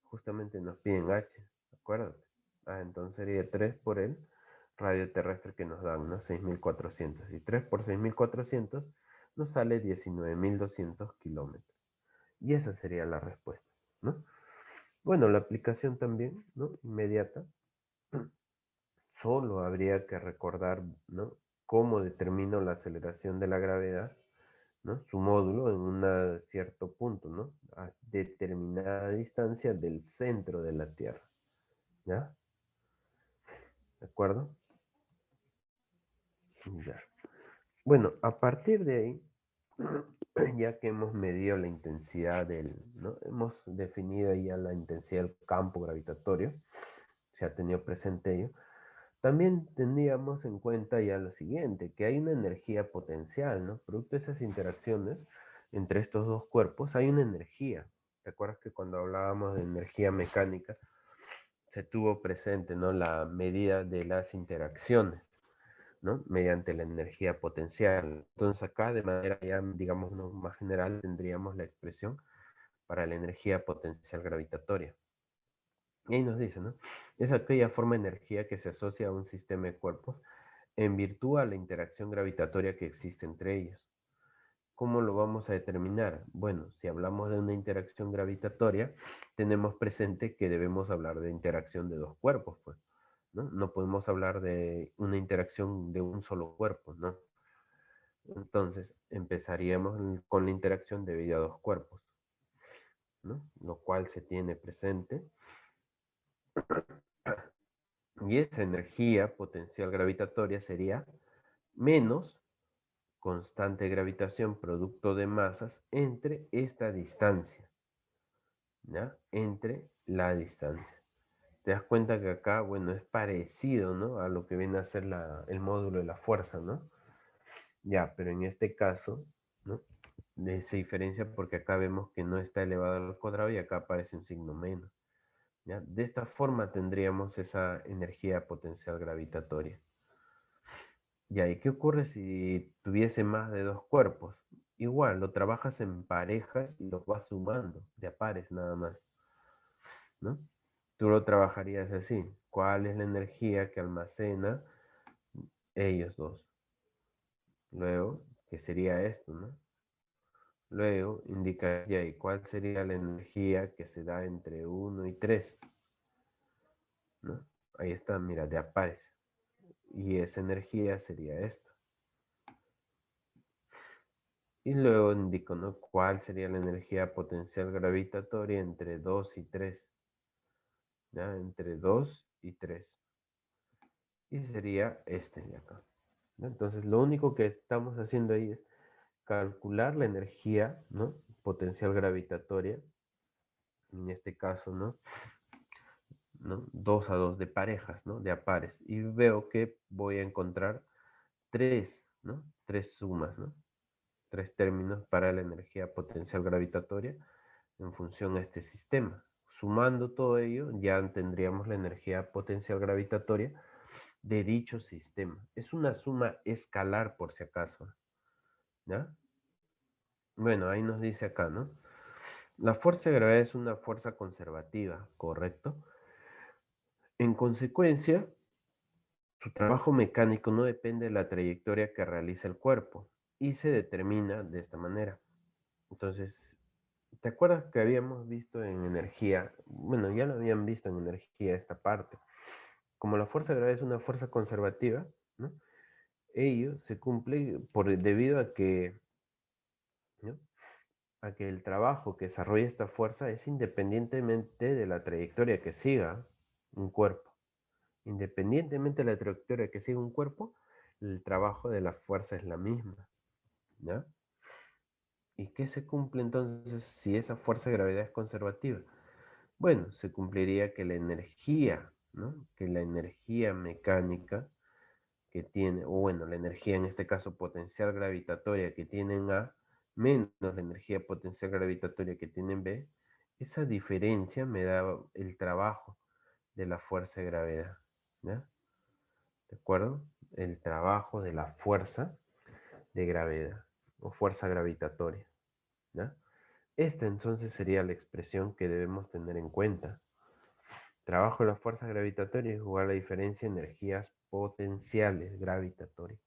Justamente nos piden h, acuérdate. Entonces sería 3 por el radio terrestre que nos dan, ¿no? 6.400. Y 3 por 6.400 nos sale 19.200 kilómetros. Y esa sería la respuesta, ¿no? Bueno, la aplicación también, ¿no?, inmediata. Solo habría que recordar, ¿no?, cómo determino la aceleración de la gravedad, ¿no?, su módulo en un cierto punto, ¿no?, a determinada distancia del centro de la Tierra, ¿ya? ¿De acuerdo? Ya. Bueno, a partir de ahí, ya que hemos medido la intensidad ¿no?, hemos definido ya la intensidad del campo gravitatorio, se ha tenido presente ello, también tendríamos en cuenta ya lo siguiente, que hay una energía potencial, ¿no? Producto de esas interacciones entre estos dos cuerpos, hay una energía. ¿Te acuerdas que cuando hablábamos de energía mecánica se tuvo presente, ¿no?, la medida de las interacciones, ¿no?, mediante la energía potencial? Entonces acá de manera ya, digamos, ¿no?, más general tendríamos la expresión para la energía potencial gravitatoria. Y ahí nos dice, ¿no?, es aquella forma de energía que se asocia a un sistema de cuerpos en virtud a la interacción gravitatoria que existe entre ellos. ¿Cómo lo vamos a determinar? Bueno, si hablamos de una interacción gravitatoria, tenemos presente que debemos hablar de interacción de dos cuerpos, pues. ¿no? No podemos hablar de una interacción de un solo cuerpo, ¿no? Entonces, empezaríamos con la interacción debido a dos cuerpos, ¿no? Lo cual se tiene presente. Y esa energía potencial gravitatoria sería menos constante gravitación producto de masas entre esta distancia, ¿ya? Entre la distancia. Te das cuenta que acá, bueno, es parecido, ¿no? A lo que viene a ser el módulo de la fuerza, ¿no? Ya, pero en este caso, ¿no? Se diferencia porque acá vemos que no está elevado al cuadrado y acá aparece un signo menos, ¿ya? De esta forma tendríamos esa energía potencial gravitatoria. Ya, ¿y qué ocurre si tuviese más de dos cuerpos? Igual, lo trabajas en parejas y los vas sumando, de a pares nada más, ¿no? Tú lo trabajarías así. ¿Cuál es la energía que almacena ellos dos? Luego, ¿qué sería esto, no? Luego, indicaría, ¿y cuál sería la energía que se da entre uno y 3? ¿No? Ahí está, mira, de a pares. Y esa energía sería esto. Y luego indico, ¿no? ¿Cuál sería la energía potencial gravitatoria entre 2 y 3? ¿Ya? Entre 2 y 3. Y sería este de acá, ¿no? Entonces, lo único que estamos haciendo ahí es calcular la energía, ¿no? Potencial gravitatoria, en este caso, ¿no? 2 a 2 de parejas, ¿no? De a pares. Y veo que voy a encontrar 3, ¿no? 3 sumas, ¿no? 3 términos para la energía potencial gravitatoria en función a este sistema. Sumando todo ello, ya tendríamos la energía potencial gravitatoria de dicho sistema. Es una suma escalar por si acaso, ¿ya? Bueno, ahí nos dice acá, ¿no? La fuerza de gravedad es una fuerza conservativa, ¿correcto? En consecuencia, su trabajo mecánico no depende de la trayectoria que realiza el cuerpo y se determina de esta manera. Entonces, ¿te acuerdas que habíamos visto en energía? Bueno, ya lo habían visto en energía esta parte. Como la fuerza de gravedad es una fuerza conservativa, ¿no? Ello se cumple debido a que, ¿no? A que el trabajo que desarrolla esta fuerza es independientemente de la trayectoria que siga un cuerpo. Independientemente de la trayectoria que siga un cuerpo, el trabajo de la fuerza es la misma, ¿ya? ¿Y qué se cumple entonces si esa fuerza de gravedad es conservativa? Bueno, se cumpliría que la energía, ¿no? Que la energía mecánica que tiene, o bueno, la energía en este caso potencial gravitatoria que tienen A, menos la energía potencial gravitatoria que tienen B, esa diferencia me da el trabajo de la fuerza de gravedad, ¿ya? ¿De acuerdo? El trabajo de la fuerza de gravedad o fuerza gravitatoria, ¿ya? Esta entonces sería la expresión que debemos tener en cuenta. Trabajo de la fuerza gravitatoria es igual a la diferencia de energías potenciales gravitatorias.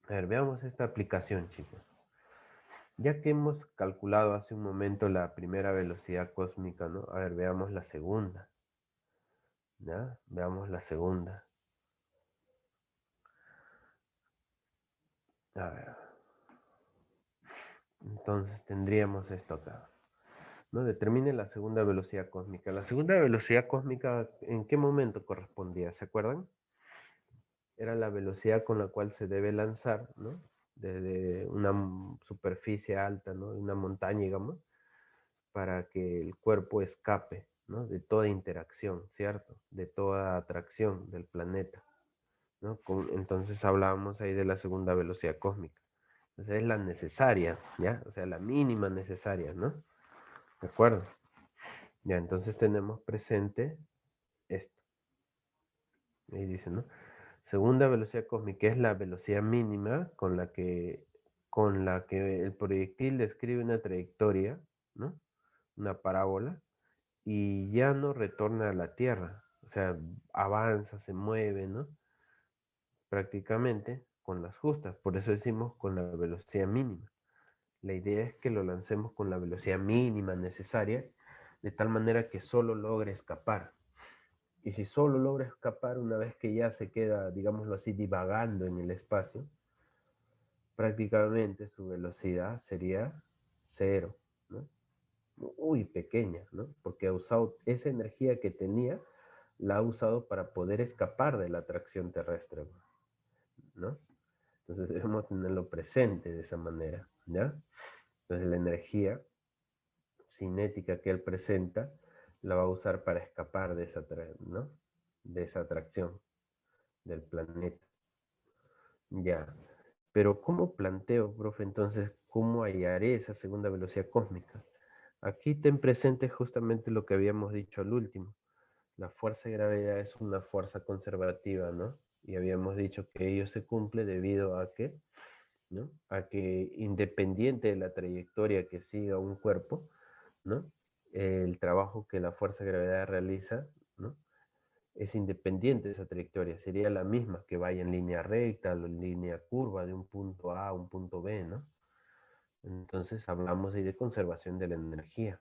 A ver, veamos esta aplicación, chicos. Ya que hemos calculado hace un momento la primera velocidad cósmica, ¿no? A ver, veamos la segunda. ¿Ya? Veamos la segunda. A ver. Entonces tendríamos esto acá, ¿no? Determine la segunda velocidad cósmica. La segunda velocidad cósmica, ¿en qué momento correspondía? ¿Se acuerdan? Era la velocidad con la cual se debe lanzar, ¿no? Desde una superficie alta, ¿no? De una montaña, digamos, para que el cuerpo escape, ¿no? De toda interacción, ¿cierto? De toda atracción del planeta, ¿no? Entonces hablábamos ahí de la segunda velocidad cósmica. Entonces es la necesaria, ¿ya? O sea, la mínima necesaria, ¿no? ¿De acuerdo? Ya, entonces tenemos presente esto. Ahí dice, ¿no? Segunda velocidad cósmica es la velocidad mínima con la que el proyectil describe una trayectoria, ¿no? Una parábola, y ya no retorna a la Tierra. O sea, avanza, se mueve, ¿no? Prácticamente con las justas. Por eso decimos con la velocidad mínima. La idea es que lo lancemos con la velocidad mínima necesaria, de tal manera que solo logre escapar. Y si solo logra escapar una vez que ya se queda, digámoslo así, divagando en el espacio, prácticamente su velocidad sería cero, ¿no? Muy pequeña, ¿no? Porque ha usado esa energía que tenía, la ha usado para poder escapar de la atracción terrestre, ¿no? Entonces debemos tenerlo presente de esa manera, ¿ya? Entonces la energía cinética que él presenta la va a usar para escapar de esa, ¿no? De esa atracción del planeta. Ya. Pero ¿cómo planteo, profe, entonces, cómo hallaré esa segunda velocidad cósmica? Aquí ten presente justamente lo que habíamos dicho al último. La fuerza de gravedad es una fuerza conservativa, ¿no? Y habíamos dicho que ello se cumple debido a que, ¿no? A que independiente de la trayectoria que siga un cuerpo, ¿no? El trabajo que la fuerza de gravedad realiza, ¿no? Es independiente de esa trayectoria, sería la misma que vaya en línea recta, o en línea curva de un punto A a un punto B, ¿no? Entonces hablamos ahí de conservación de la energía.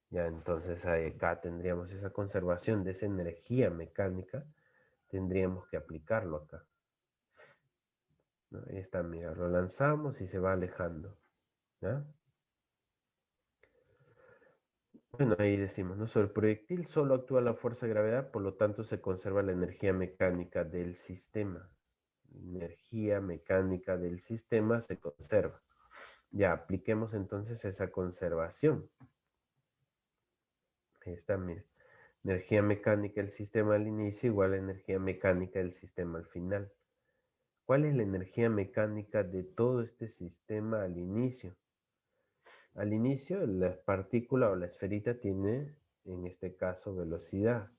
Ya, entonces acá tendríamos esa conservación de esa energía mecánica, tendríamos que aplicarlo acá, ¿no? Ahí está, mira, lo lanzamos y se va alejando, ¿ya? Bueno, ahí decimos, ¿no? Sobre el proyectil solo actúa la fuerza de gravedad, por lo tanto se conserva la energía mecánica del sistema. Energía mecánica del sistema se conserva. Ya, apliquemos entonces esa conservación. Ahí está, mire. Energía mecánica del sistema al inicio igual a energía mecánica del sistema al final. ¿Cuál es la energía mecánica de todo este sistema al inicio? Al inicio, la partícula o la esferita tiene, en este caso, velocidad,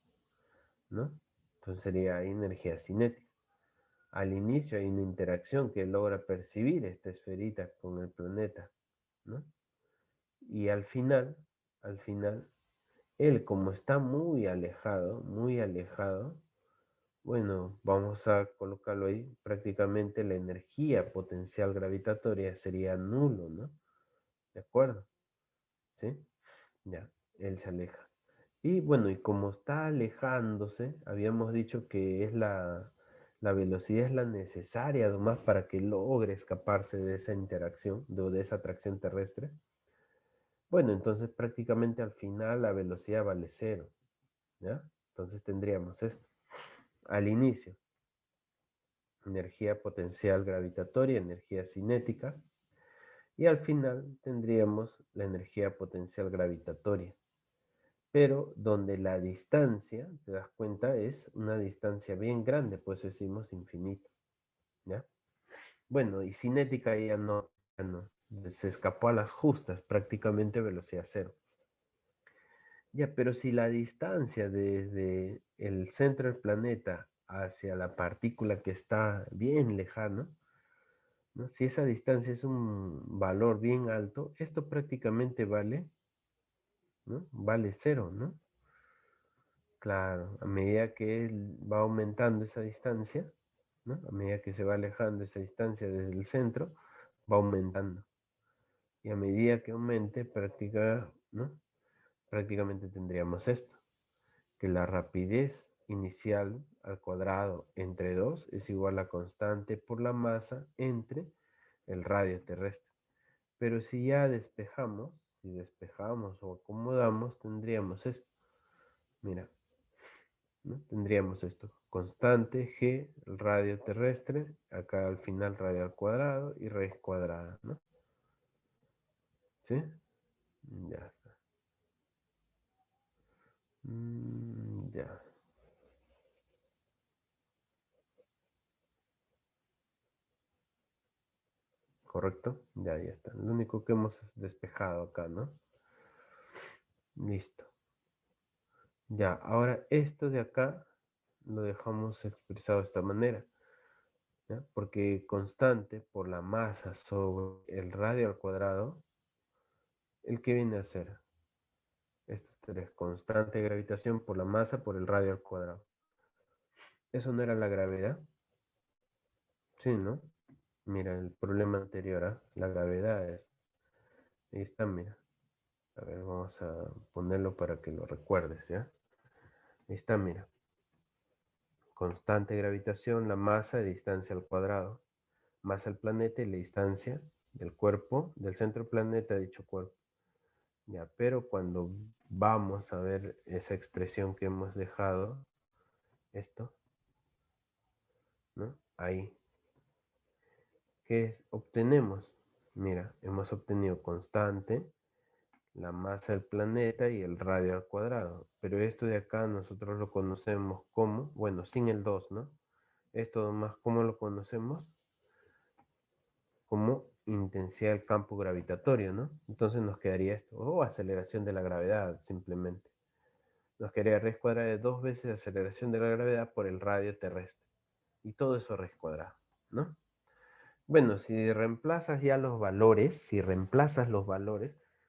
¿no? Entonces sería energía cinética. Al inicio hay una interacción que logra percibir esta esferita con el planeta, ¿no? Y al final, él como está muy alejado, bueno, vamos a colocarlo ahí, prácticamente la energía potencial gravitatoria sería nulo, ¿no? ¿De acuerdo? ¿Sí? Ya, él se aleja. Y bueno, y como está alejándose, habíamos dicho que es la velocidad es la necesaria además para que logre escaparse de esa interacción, de esa atracción terrestre. Bueno, entonces prácticamente al final la velocidad vale cero, ¿ya? Entonces tendríamos esto. Al inicio, energía potencial gravitatoria, energía cinética, y al final tendríamos la energía potencial gravitatoria, pero donde la distancia, te das cuenta, es una distancia bien grande, por eso decimos infinito, ¿ya? Bueno, y cinética ya no, se escapó a las justas, prácticamente velocidad cero. Ya, pero si la distancia desde el centro del planeta hacia la partícula que está bien lejano, ¿no? Si esa distancia es un valor bien alto, esto prácticamente vale, ¿no? Vale cero, ¿no? Claro, a medida que va aumentando esa distancia, ¿no? A medida que se va alejando esa distancia desde el centro, va aumentando. Y a medida que aumente, ¿no? Prácticamente tendríamos esto, que la rapidez inicial al cuadrado entre 2 es igual a constante por la masa entre el radio terrestre. Pero si ya despejamos, si despejamos o acomodamos, tendríamos esto. Mira, ¿no? Tendríamos esto, constante G, el radio terrestre, acá al final radio al cuadrado y raíz cuadrada, ¿no? ¿Sí? Ya está. Ya, correcto, ya está. Lo único que hemos despejado acá, ¿no? Listo. Ya, ahora esto de acá lo dejamos expresado de esta manera, ¿ya? Porque constante por la masa sobre el radio al cuadrado, ¿el que viene a ser? Estos tres, constante de gravitación por la masa por el radio al cuadrado. ¿Eso no era la gravedad? Sí, ¿no? Mira, el problema anterior, ¿ah? La gravedad es... Ahí está, mira. A ver, vamos a ponerlo para que lo recuerdes, ¿ya? Ahí está, mira. Constante gravitación, la masa de distancia al cuadrado. Masa del planeta y la distancia del cuerpo, del centro del planeta a dicho cuerpo. Ya, pero cuando vamos a ver esa expresión que hemos dejado, esto, ¿no? Ahí. ¿Qué obtenemos? Mira, hemos obtenido constante, la masa del planeta y el radio al cuadrado. Pero esto de acá nosotros lo conocemos como, bueno, sin el 2, ¿no? Esto más, ¿cómo lo conocemos? Como intensidad del campo gravitatorio, ¿no? Entonces nos quedaría esto, o aceleración de la gravedad, simplemente. Nos quedaría raíz cuadrada de 2 veces aceleración de la gravedad por el radio terrestre. Y todo eso raíz cuadrada, ¿no? Bueno, si reemplazas ya los valores,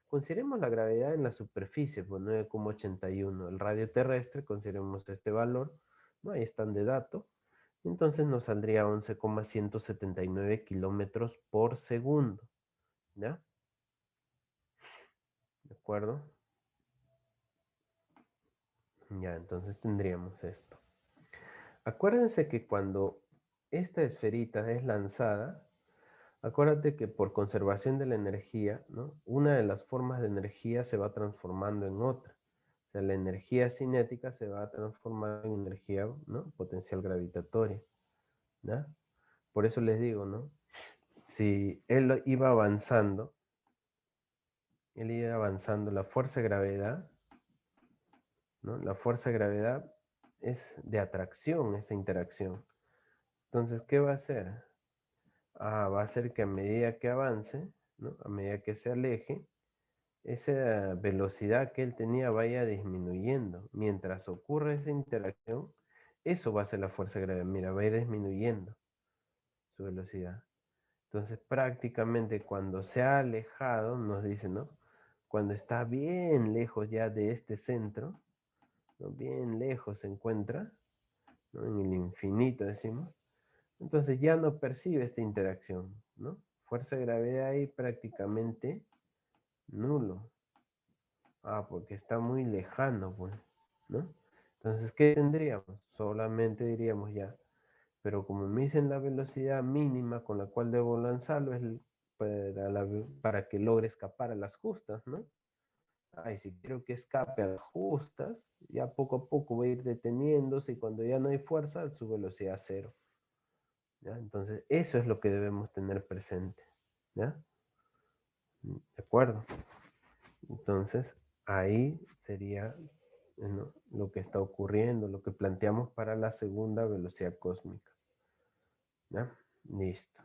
consideremos la gravedad en la superficie, pues 9,81. El radio terrestre, consideremos este valor, ¿no? Ahí están de dato. Entonces nos saldría 11,179 kilómetros por segundo, ¿ya? ¿De acuerdo? Ya, entonces tendríamos esto. Acuérdense que cuando esta esferita es lanzada, acuérdate que por conservación de la energía, ¿no? Una de las formas de energía se va transformando en otra. O sea, la energía cinética se va a transformar en energía, ¿no? Potencial gravitatoria, ¿ya? Por eso les digo, ¿no? Si él iba avanzando, la fuerza de gravedad, ¿no? La fuerza de gravedad es de atracción, esa interacción. Entonces, ¿qué va a hacer? Va a hacer que a medida que avance, ¿no? A medida que se aleje, esa velocidad que él tenía vaya disminuyendo. Mientras ocurre esa interacción, eso va a ser la fuerza de gravedad. Mira, va a ir disminuyendo su velocidad. Entonces, prácticamente cuando se ha alejado, nos dice, ¿no? Cuando está bien lejos ya de este centro, ¿no? Bien lejos se encuentra, ¿no? En el infinito decimos, entonces ya no percibe esta interacción, ¿no? Fuerza de gravedad ahí prácticamente nulo. Porque está muy lejano, pues, ¿no? Entonces, ¿qué tendríamos? Solamente diríamos ya, pero como me dicen la velocidad mínima con la cual debo lanzarlo es para que logre escapar a las justas, ¿no? Si quiero que escape a las justas, ya poco a poco va a ir deteniéndose y cuando ya no hay fuerza, su velocidad cero. ¿Ya? Entonces, eso es lo que debemos tener presente. ¿Ya? ¿De acuerdo? Entonces, ahí sería, ¿no? Lo que está ocurriendo, lo que planteamos para la segunda velocidad cósmica. ¿Ya? Listo.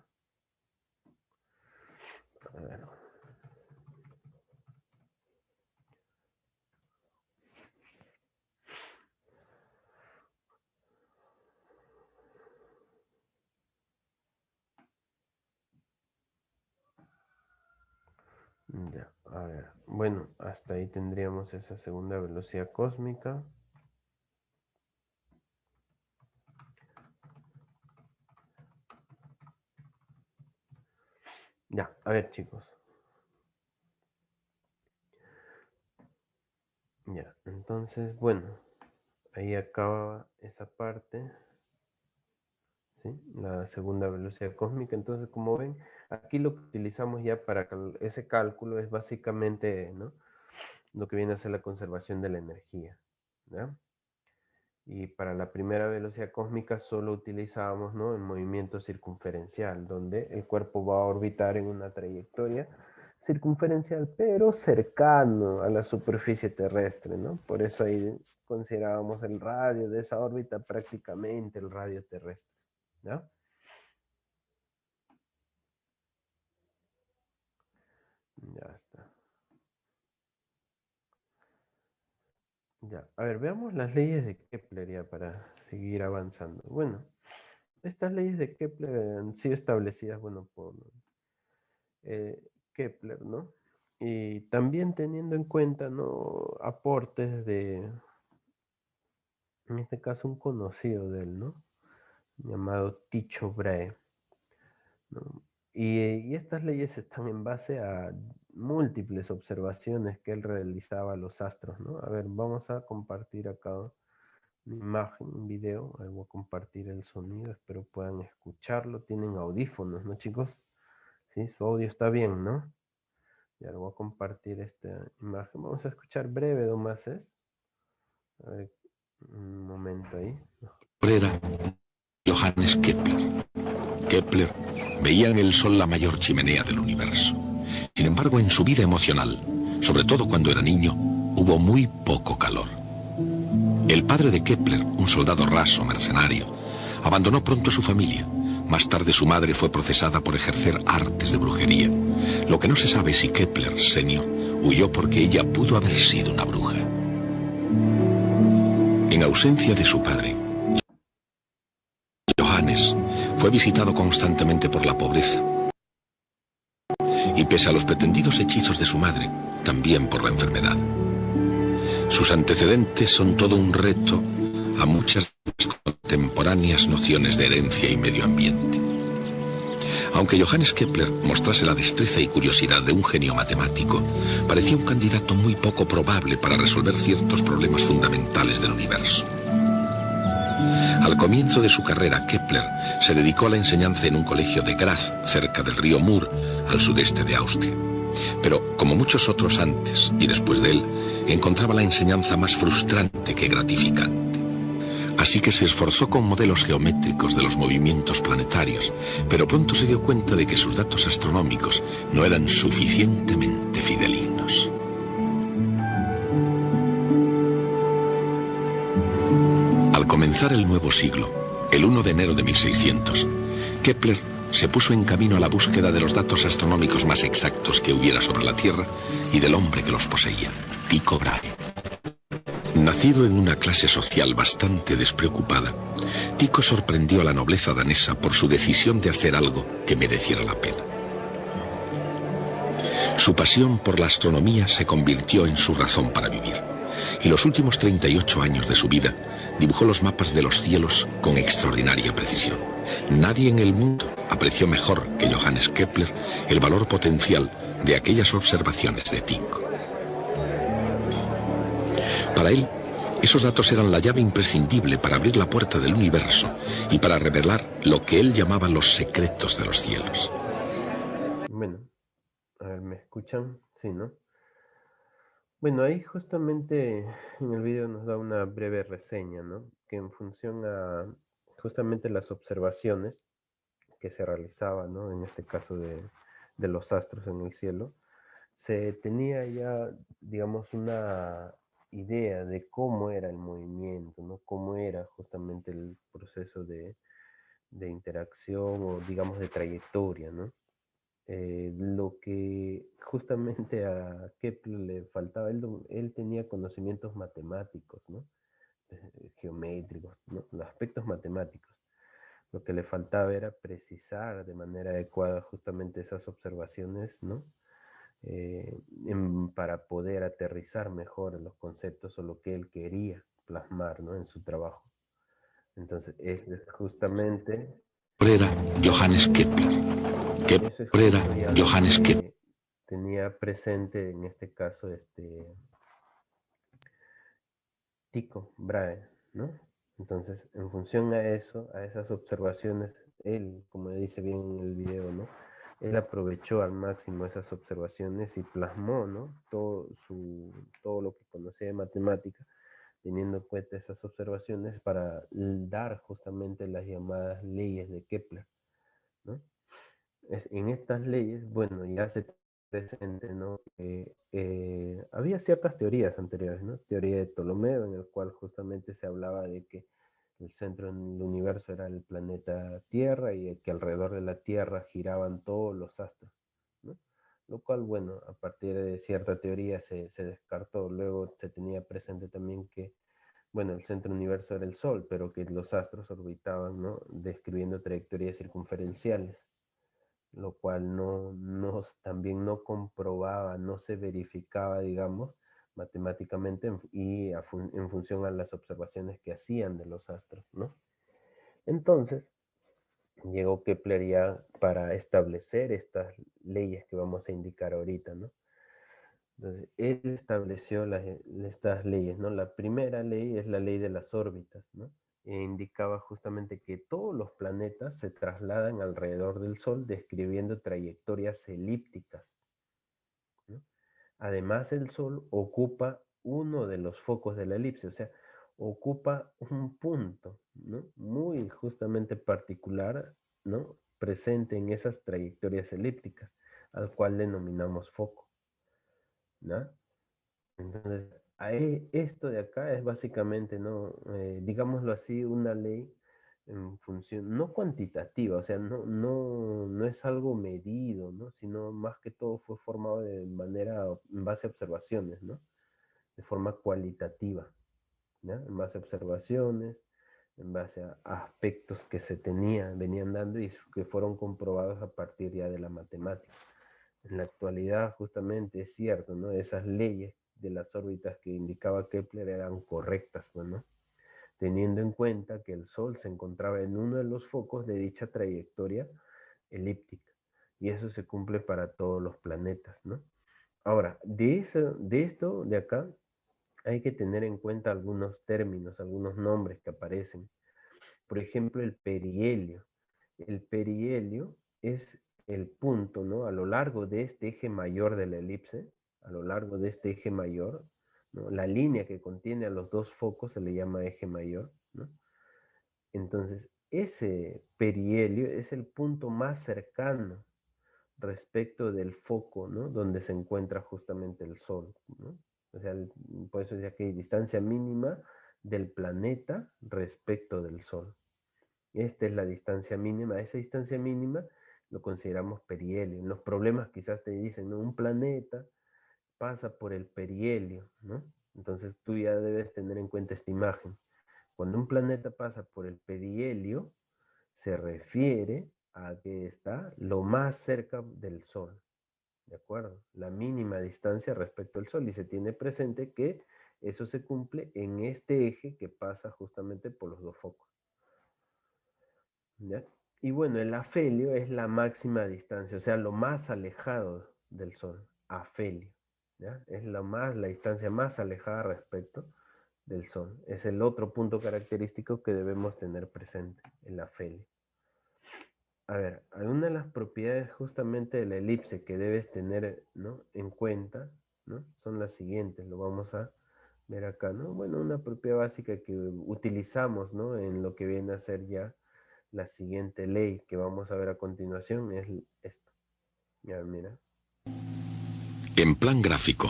A ver. Ya, a ver. Bueno, hasta ahí tendríamos esa segunda velocidad cósmica. Ya, a ver, chicos. Ya, entonces, bueno, ahí acaba esa parte, ¿sí? La segunda velocidad cósmica. Entonces, como ven, aquí lo que utilizamos ya para ese cálculo es básicamente, ¿no? Lo que viene a ser la conservación de la energía, ¿ya? Y para la primera velocidad cósmica solo utilizábamos, ¿no? El movimiento circunferencial, donde el cuerpo va a orbitar en una trayectoria circunferencial, pero cercano a la superficie terrestre, ¿no? Por eso ahí considerábamos el radio de esa órbita prácticamente el radio terrestre, ¿ya? Ya está. Ya, a ver, veamos las leyes de Kepler ya para seguir avanzando. Bueno, estas leyes de Kepler han sido establecidas, bueno, por eh, Kepler, ¿no? Y también teniendo en cuenta, ¿no? Aportes de, en este caso, un conocido de él, ¿no? Llamado Tycho Brahe, ¿no? Y estas leyes están en base a múltiples observaciones que él realizaba a los astros, ¿no? A ver, vamos a compartir acá una imagen, un video. Ahí voy a compartir el sonido, espero puedan escucharlo. Tienen audífonos, ¿no, chicos? Sí, su audio está bien, ¿no? Ya lo voy a compartir esta imagen. Vamos a escuchar breve nomás, ¿eh? A ver, un momento ahí. Era Johannes Kepler. Kepler veía en el Sol la mayor chimenea del universo. Sin embargo, en su vida emocional, sobre todo cuando era niño, hubo muy poco calor. El padre de Kepler, un soldado raso, mercenario, abandonó pronto su familia. Más tarde su madre fue procesada por ejercer artes de brujería. Lo que no se sabe es si Kepler, senior, huyó porque ella pudo haber sido una bruja. En ausencia de su padre, Johannes fue visitado constantemente por la pobreza. Y pese a los pretendidos hechizos de su madre, también por la enfermedad. Sus antecedentes son todo un reto a muchas contemporáneas nociones de herencia y medio ambiente. Aunque Johannes Kepler mostrase la destreza y curiosidad de un genio matemático, parecía un candidato muy poco probable para resolver ciertos problemas fundamentales del universo. Al comienzo de su carrera, Kepler se dedicó a la enseñanza en un colegio de Graz, cerca del río Mur, al sudeste de Austria. Pero, como muchos otros antes y después de él, encontraba la enseñanza más frustrante que gratificante. Así que se esforzó con modelos geométricos de los movimientos planetarios, pero pronto se dio cuenta de que sus datos astronómicos no eran suficientemente fidedignos. Al comenzar el nuevo siglo, el 1 de enero de 1600, Kepler se puso en camino a la búsqueda de los datos astronómicos más exactos que hubiera sobre la Tierra y del hombre que los poseía, Tycho Brahe. Nacido en una clase social bastante despreocupada, Tycho sorprendió a la nobleza danesa por su decisión de hacer algo que mereciera la pena. Su pasión por la astronomía se convirtió en su razón para vivir, y los últimos 38 años de su vida dibujó los mapas de los cielos con extraordinaria precisión. Nadie en el mundo apreció mejor que Johannes Kepler el valor potencial de aquellas observaciones de Tycho. Para él, esos datos eran la llave imprescindible para abrir la puerta del universo y para revelar lo que él llamaba los secretos de los cielos. Bueno, a ver, ¿me escuchan? Sí, ¿no? Bueno, ahí justamente en el video nos da una breve reseña, ¿no? Que en función a justamente las observaciones que se realizaban, ¿no? En este caso de los astros en el cielo, se tenía ya, digamos, una idea de cómo era el movimiento, ¿no? Cómo era justamente el proceso de interacción o, digamos, de trayectoria, ¿no? Lo que justamente a Kepler le faltaba, él tenía conocimientos matemáticos, ¿no? Geométricos, ¿no? Los aspectos matemáticos. Lo que le faltaba era precisar de manera adecuada justamente esas observaciones, ¿no? Para poder aterrizar mejor los conceptos o lo que él quería plasmar, ¿no? En su trabajo. Entonces, es justamente... Era Johannes Kepler. Eso es Kepler era justo ya lo Johannes Kepler. que tenía presente en este caso Tycho Brahe, ¿no? Entonces, en función a eso, a esas observaciones, él, como dice bien en el video, ¿no? Él aprovechó al máximo esas observaciones y plasmó, ¿no? Todo lo que conocía de matemática, teniendo en cuenta esas observaciones para dar justamente las llamadas leyes de Kepler, ¿no? En estas leyes, bueno, ya se presente, ¿no? Había ciertas teorías anteriores, ¿no? Teoría de Ptolomeo, en el cual justamente se hablaba de que el centro del universo era el planeta Tierra y que alrededor de la Tierra giraban todos los astros, ¿no? Lo cual, bueno, a partir de cierta teoría se descartó. Luego se tenía presente también que, bueno, el centro del universo era el Sol, pero que los astros orbitaban, ¿no? Describiendo trayectorias circunferenciales, lo cual también no comprobaba, no se verificaba, digamos, matemáticamente en función a las observaciones que hacían de los astros, ¿no? Entonces, llegó Kepler ya para establecer estas leyes que vamos a indicar ahorita, ¿no? Entonces, él estableció estas leyes, ¿no? La primera ley es la ley de las órbitas, ¿no? E indicaba justamente que todos los planetas se trasladan alrededor del Sol describiendo trayectorias elípticas, ¿no? Además, el Sol ocupa uno de los focos de la elipse, o sea, ocupa un punto, ¿no? Muy justamente particular, ¿no? Presente en esas trayectorias elípticas, al cual denominamos foco, ¿no? Entonces, ahí, esto de acá es básicamente, ¿no? Digámoslo así, una ley en función, no cuantitativa, o sea, no es algo medido, ¿no? Sino más que todo fue formado de manera, en base a observaciones, ¿no? De forma cualitativa, ¿ya? En base a observaciones, en base a aspectos que se tenían, venían dando y que fueron comprobados a partir ya de la matemática. En la actualidad, justamente, es cierto, ¿no? Esas leyes de las órbitas que indicaba Kepler eran correctas, pues, ¿no? Teniendo en cuenta que el Sol se encontraba en uno de los focos de dicha trayectoria elíptica. Y eso se cumple para todos los planetas, ¿no? Ahora, de esto de acá, hay que tener en cuenta algunos términos, algunos nombres que aparecen. Por ejemplo, el perihelio. El perihelio es el punto, ¿no? A lo largo de este eje mayor de la elipse, a lo largo de este eje mayor, ¿no? La línea que contiene a los dos focos se le llama eje mayor, ¿no? Entonces, ese perihelio es el punto más cercano respecto del foco, ¿no? Donde se encuentra justamente el Sol, ¿no? O sea, por eso ya que hay distancia mínima del planeta respecto del Sol. Esta es la distancia mínima. Esa distancia mínima lo consideramos perihelio. En los problemas quizás te dicen, ¿no? Un planeta pasa por el perihelio, ¿no? Entonces tú ya debes tener en cuenta esta imagen. Cuando un planeta pasa por el perihelio, se refiere a que está lo más cerca del Sol, ¿de acuerdo? La mínima distancia respecto al Sol, y se tiene presente que eso se cumple en este eje que pasa justamente por los dos focos, ¿ya? Y bueno, el afelio es la máxima distancia, o sea, lo más alejado del Sol, afelio, ¿ya? Es la distancia más alejada respecto del Sol. Es el otro punto característico que debemos tener presente, el afelio. A ver, algunas de las propiedades justamente de la elipse que debes tener, ¿no? En cuenta, ¿no? Son las siguientes, lo vamos a ver acá, ¿no? Bueno, una propiedad básica que utilizamos, ¿no? En lo que viene a ser ya la siguiente ley que vamos a ver a continuación es esto. Ya, mira. En plan gráfico,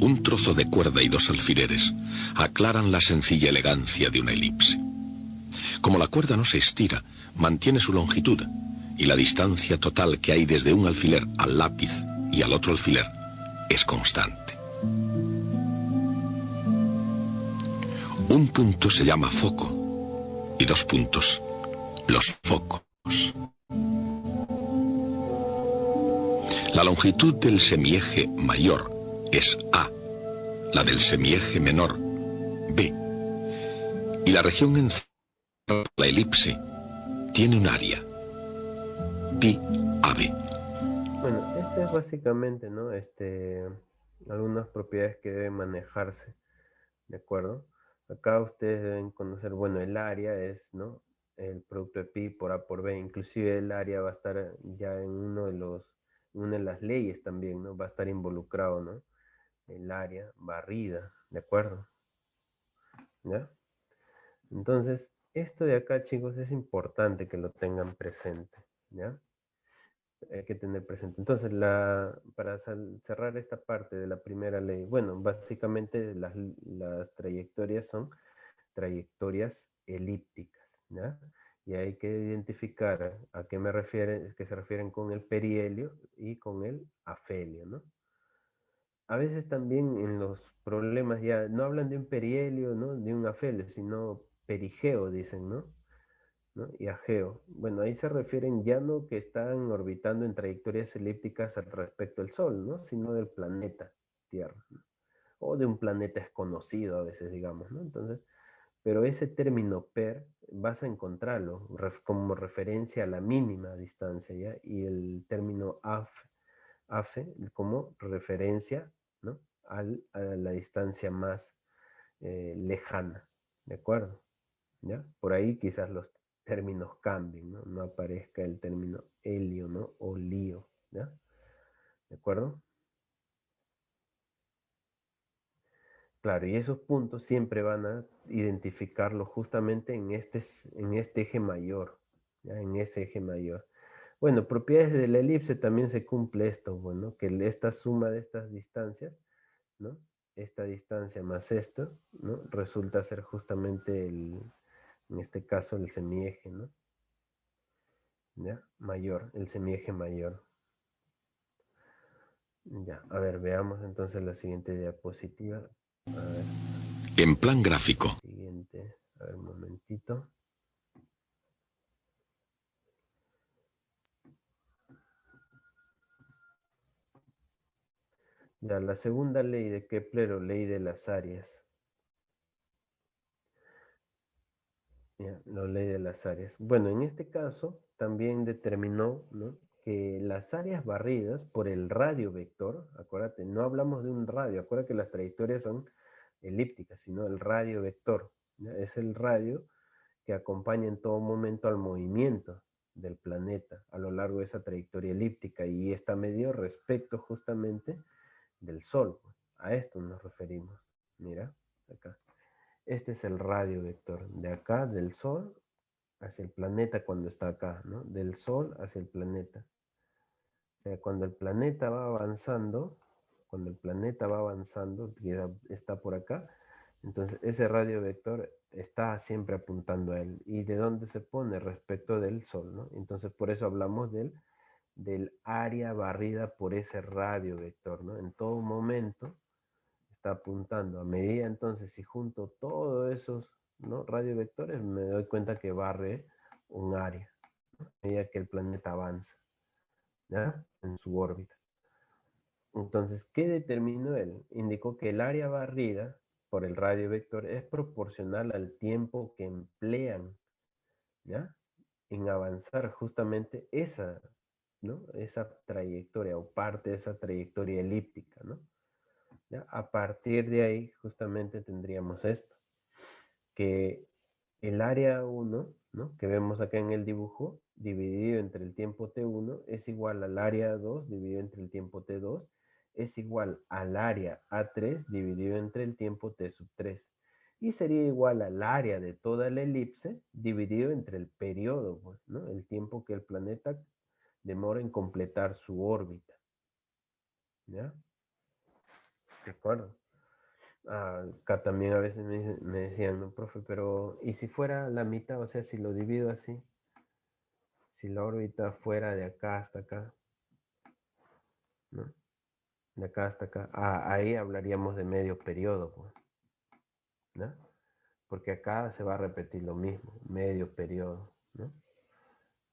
un trozo de cuerda y dos alfileres aclaran la sencilla elegancia de una elipse. Como la cuerda no se estira, mantiene su longitud, y la distancia total que hay desde un alfiler al lápiz y al otro alfiler es constante. Un punto se llama foco y dos puntos, los focos. La longitud del semieje mayor es A, la del semieje menor B, y la región encerrada por la elipse tiene un área, pi AB. Bueno, este es básicamente, ¿no? Algunas propiedades que deben manejarse, ¿de acuerdo? Acá ustedes deben conocer, bueno, el área es, ¿no? El producto de pi por A por B, inclusive el área va a estar ya en una de las leyes también, ¿no? Va a estar involucrado, ¿no? El área barrida, ¿de acuerdo? ¿Ya? Entonces, esto de acá, chicos, es importante que lo tengan presente, ¿ya? Hay que tener presente. Entonces, para cerrar esta parte de la primera ley, bueno, básicamente las trayectorias son trayectorias elípticas, ¿ya? Y hay que identificar a qué me refieren, que se refieren con el perihelio y con el afelio, ¿no? A veces también en los problemas ya no hablan de un perihelio, ¿no? De un afelio, sino perigeo, dicen, ¿no? ¿No? Y ageo. Bueno, ahí se refieren ya no que están orbitando en trayectorias elípticas al respecto del Sol, ¿no? Sino del planeta Tierra, ¿no? O de un planeta desconocido a veces, digamos, ¿no? Entonces, pero ese término per vas a encontrarlo como referencia a la mínima distancia, ¿ya? Y el término af, afe como referencia, ¿no? a la distancia más lejana, ¿de acuerdo? ¿Ya? Por ahí quizás los términos cambien, ¿no? No aparezca el término helio, ¿no? O lío, ¿ya? ¿De acuerdo? Claro, y esos puntos siempre van a identificarlo justamente en este eje mayor, ¿ya? En ese eje mayor. Bueno, propiedades de la elipse también se cumple esto, bueno, que esta suma de estas distancias, ¿no? Esta distancia más esto, ¿no? Resulta ser justamente en este caso el semieje, ¿no? ¿Ya? Mayor, el semieje mayor. Ya, a ver, veamos entonces la siguiente diapositiva. A ver, En plan gráfico, siguiente, a ver, un momentito. Ya, la segunda ley de Kepler o ley de las áreas. Ya, la ley de las áreas. Bueno, en este caso también determinó, ¿no?, que las áreas barridas por el radio vector, acuérdate, no hablamos de un radio, acuérdate que las trayectorias son elípticas, sino el radio vector, ¿ya? Es el radio que acompaña en todo momento al movimiento del planeta a lo largo de esa trayectoria elíptica y está medido respecto justamente del Sol. A esto nos referimos. Mira, acá. Este es el radio vector, de acá del Sol hacia el planeta cuando está acá, ¿no? Del Sol hacia el planeta. O sea, cuando el planeta va avanzando, que está por acá, entonces ese radio vector está siempre apuntando a él. ¿Y de dónde se pone? Respecto del Sol, ¿no? Entonces por eso hablamos del área barrida por ese radio vector, ¿no? En todo momento está apuntando. A medida entonces, si junto todos esos, ¿no?, radiovectores, me doy cuenta que barre un área, ¿no?, a medida que el planeta avanza, ¿ya?, en su órbita. Entonces, ¿qué determinó él? Indicó que el área barrida por el radio vector es proporcional al tiempo que emplean, ¿ya?, en avanzar justamente esa, ¿no?, esa trayectoria o parte de esa trayectoria elíptica, ¿no? ¿Ya? A partir de ahí justamente tendríamos esto, que el área 1, ¿no?, que vemos acá en el dibujo, dividido entre el tiempo t1, es igual al área 2 dividido entre el tiempo t2, es igual al área A3 dividido entre el tiempo t sub 3. Y sería igual al área de toda la elipse dividido entre el periodo, pues, ¿no?, el tiempo que el planeta demora en completar su órbita. ¿Ya? ¿De acuerdo? Acá también a veces me decían, no, profe, pero ¿y si fuera la mitad? O sea, si lo divido así, si la órbita fuera de acá hasta acá, ¿no? De acá hasta acá. Ahí hablaríamos de medio periodo, pues, ¿no? Porque acá se va a repetir lo mismo, medio periodo, ¿no?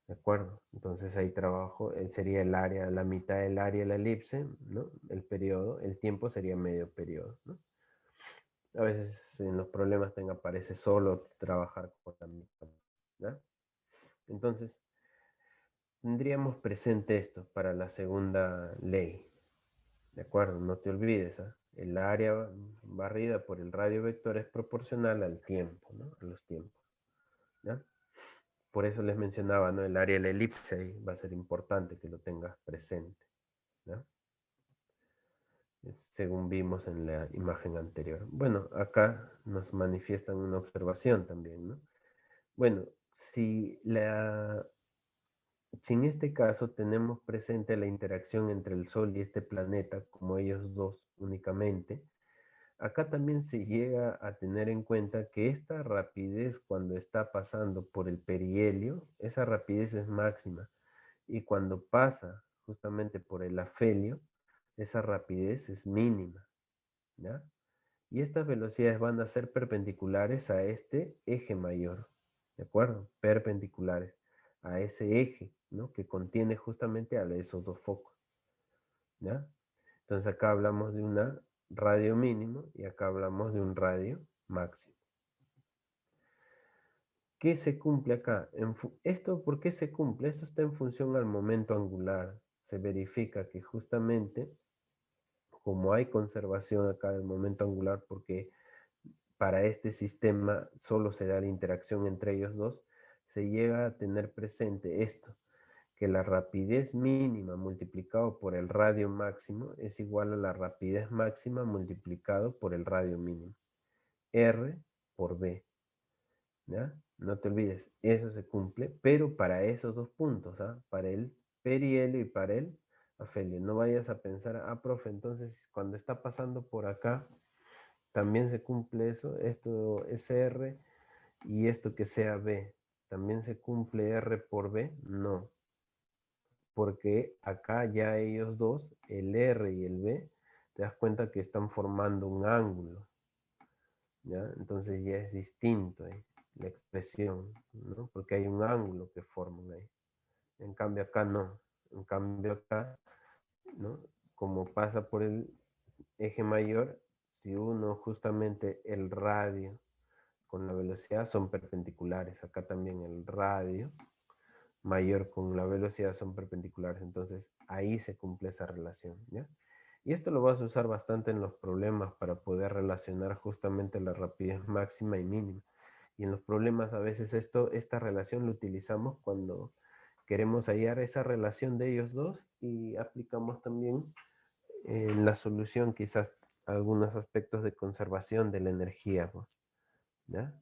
¿De acuerdo? Entonces ahí trabajo, sería el área, la mitad del área de la elipse, ¿no? El periodo, el tiempo sería medio periodo, ¿no? A veces en los problemas aparece solo trabajar con la mitad, ¿no? Entonces, tendríamos presente esto para la segunda ley, ¿de acuerdo? No te olvides, ¿eh? El área barrida por el radio vector es proporcional al tiempo, ¿no? A los tiempos, ¿ya? Por eso les mencionaba, ¿no?, el área de la elipse, y va a ser importante que lo tengas presente, ¿no?, según vimos en la imagen anterior. Bueno, acá nos manifiestan una observación también, ¿no? Bueno, si en este caso tenemos presente la interacción entre el Sol y este planeta, como ellos dos únicamente, acá también se llega a tener en cuenta que esta rapidez cuando está pasando por el perihelio, esa rapidez es máxima, y cuando pasa justamente por el afelio, esa rapidez es mínima, ¿ya? Y estas velocidades van a ser perpendiculares a este eje mayor, ¿de acuerdo? Perpendiculares a ese eje, ¿no?, que contiene justamente a esos dos focos, ¿ya? Entonces acá hablamos de una radio mínimo y acá hablamos de un radio máximo. ¿Qué se cumple acá? ¿Esto por qué se cumple? Esto está en función al momento angular. Se verifica que justamente como hay conservación acá del momento angular, porque para este sistema solo se da la interacción entre ellos dos, se llega a tener presente esto, que la rapidez mínima multiplicado por el radio máximo es igual a la rapidez máxima multiplicado por el radio mínimo. R por B. ¿Ya? No te olvides, eso se cumple, pero para esos dos puntos, ¿ah? Para el perihelio y para el afelio. No vayas a pensar, profe, entonces cuando está pasando por acá, también se cumple eso, esto es R y esto que sea B. ¿También se cumple R por B? No, porque acá ya ellos dos, el R y el B, te das cuenta que están formando un ángulo, ¿ya? Entonces ya es distinto la expresión, ¿no? Porque hay un ángulo que forman ahí. En cambio acá no. En cambio acá, ¿no? Como pasa por el eje mayor, si uno justamente el radio con la velocidad son perpendiculares, acá también el radio mayor con la velocidad son perpendiculares, entonces ahí se cumple esa relación, ¿ya? Y esto lo vas a usar bastante en los problemas para poder relacionar justamente la rapidez máxima y mínima. Y en los problemas a veces esta relación lo utilizamos cuando queremos hallar esa relación de ellos dos y aplicamos también en la solución quizás algunos aspectos de conservación de la energía, pues, ¿ya?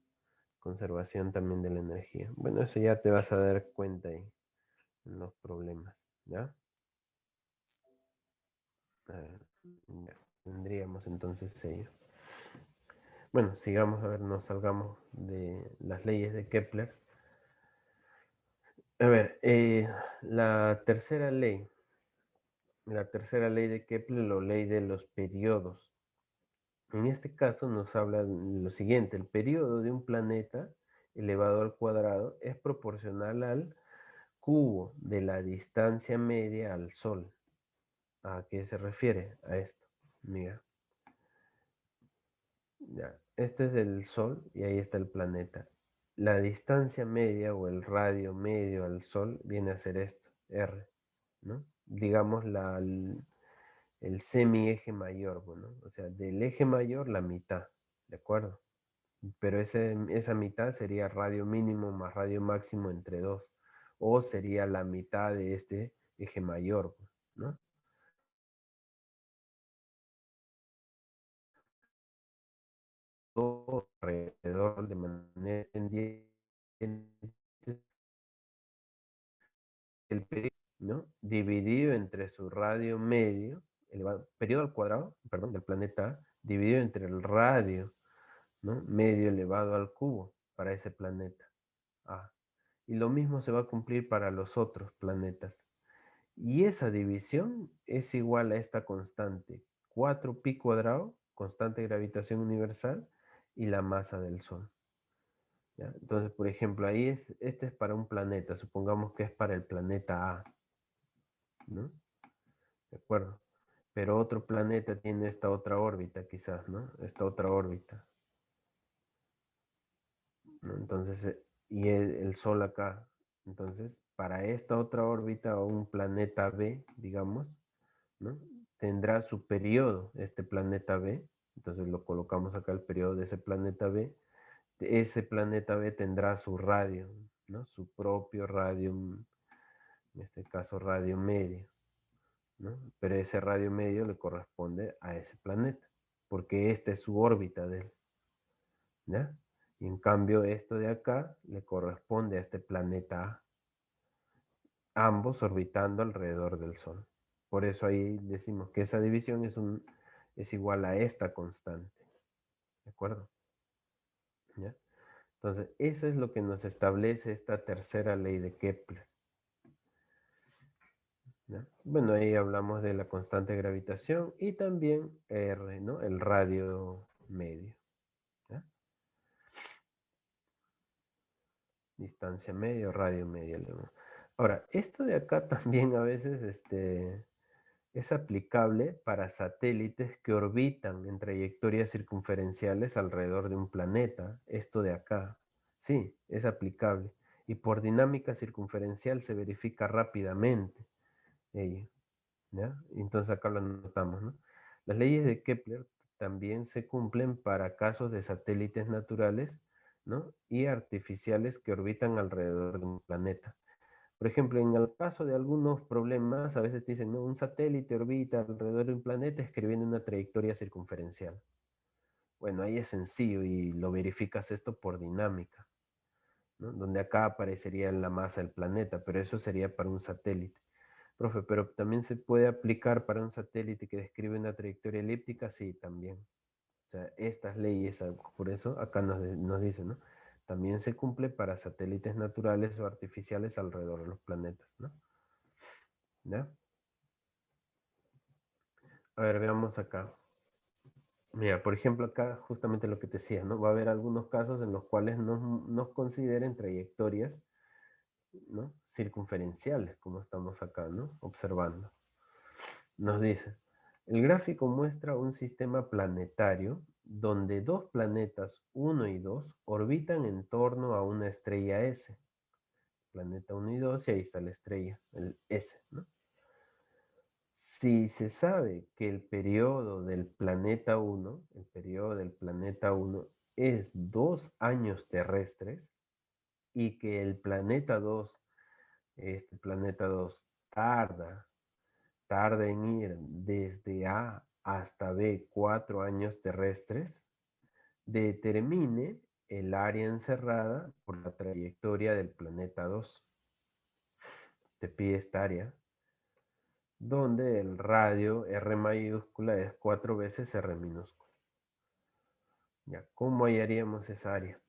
Conservación también de la energía. Bueno, eso ya te vas a dar cuenta ahí en los problemas, ¿ya? A ver, ya, tendríamos entonces ello. Bueno, sigamos, a ver, nos salgamos de las leyes de Kepler. A ver, la tercera ley de Kepler, la ley de los periodos. En este caso nos habla de lo siguiente: el periodo de un planeta elevado al cuadrado es proporcional al cubo de la distancia media al Sol. ¿A qué se refiere a esto? Mira, ya, esto es el Sol y ahí está el planeta. La distancia media o el radio medio al Sol viene a ser esto, R, ¿no? Digamos el semieje mayor, bueno, o sea, del eje mayor la mitad, ¿de acuerdo? Pero esa mitad sería radio mínimo más radio máximo entre 2, o sería la mitad de este eje mayor, ¿no? Todo alrededor de manera pendiente el periodo, ¿no? Dividido entre su radio medio, elevado, periodo al cuadrado, perdón, del planeta A, dividido entre el radio, ¿no? Medio elevado al cubo para ese planeta A. Y lo mismo se va a cumplir para los otros planetas. Y esa división es igual a esta constante, 4pi cuadrado, constante de gravitación universal, y la masa del Sol. ¿Ya? Entonces, por ejemplo, este es para un planeta, supongamos que es para el planeta A, ¿no? ¿De acuerdo? Pero otro planeta tiene esta otra órbita quizás, ¿no? Esta otra órbita, ¿no? Entonces, y el Sol acá. Entonces, para esta otra órbita o un planeta B, digamos, ¿no? Tendrá su periodo, este planeta B. Entonces lo colocamos acá, el periodo de ese planeta B. Ese planeta B tendrá su radio, ¿no? Su propio radio, en este caso radio medio, ¿no? Pero ese radio medio le corresponde a ese planeta, porque esta es su órbita de él, ¿ya? Y en cambio esto de acá le corresponde a este planeta A, ambos orbitando alrededor del Sol. Por eso ahí decimos que esa división es igual a esta constante, ¿de acuerdo? ¿Ya? Entonces, eso es lo que nos establece esta tercera ley de Kepler, ¿ya? Bueno, ahí hablamos de la constante de gravitación y también R, ¿no? El radio medio, ¿ya? Distancia medio, radio medio. Ahora, esto de acá también a veces es aplicable para satélites que orbitan en trayectorias circunferenciales alrededor de un planeta. Esto de acá, sí, es aplicable. Y por dinámica circunferencial se verifica rápidamente ello, ¿ya? Entonces acá lo anotamos, ¿no? Las leyes de Kepler también se cumplen para casos de satélites naturales, ¿no? Y artificiales que orbitan alrededor de un planeta. Por ejemplo, en el caso de algunos problemas, a veces te dicen, no, un satélite orbita alrededor de un planeta escribiendo una trayectoria circunferencial. Bueno, ahí es sencillo y lo verificas esto por dinámica, ¿no? Donde acá aparecería la masa del planeta, pero eso sería para un satélite. Profe, pero también se puede aplicar para un satélite que describe una trayectoria elíptica, sí, también. O sea, estas leyes, por eso acá nos dicen, ¿no? También se cumple para satélites naturales o artificiales alrededor de los planetas, ¿no? ¿Ya? A ver, veamos acá. Mira, por ejemplo, acá justamente lo que te decía, ¿no? Va a haber algunos casos en los cuales nos consideren trayectorias, ¿no? Circunferenciales, como estamos acá, ¿no? Observando. Nos dice, el gráfico muestra un sistema planetario donde dos planetas, 1 y 2, orbitan en torno a una estrella S. Planeta 1 y 2, y ahí está la estrella, el S, ¿no? Si se sabe que el periodo del planeta 1, el periodo del planeta 1 es 2 años terrestres y que el planeta 2, este planeta 2, tarda en ir desde A hasta B 4 años terrestres, determine el área encerrada por la trayectoria del planeta 2. Te pide esta área, donde el radio R mayúscula es 4 veces R minúscula. Ya, ¿cómo hallaríamos esa área?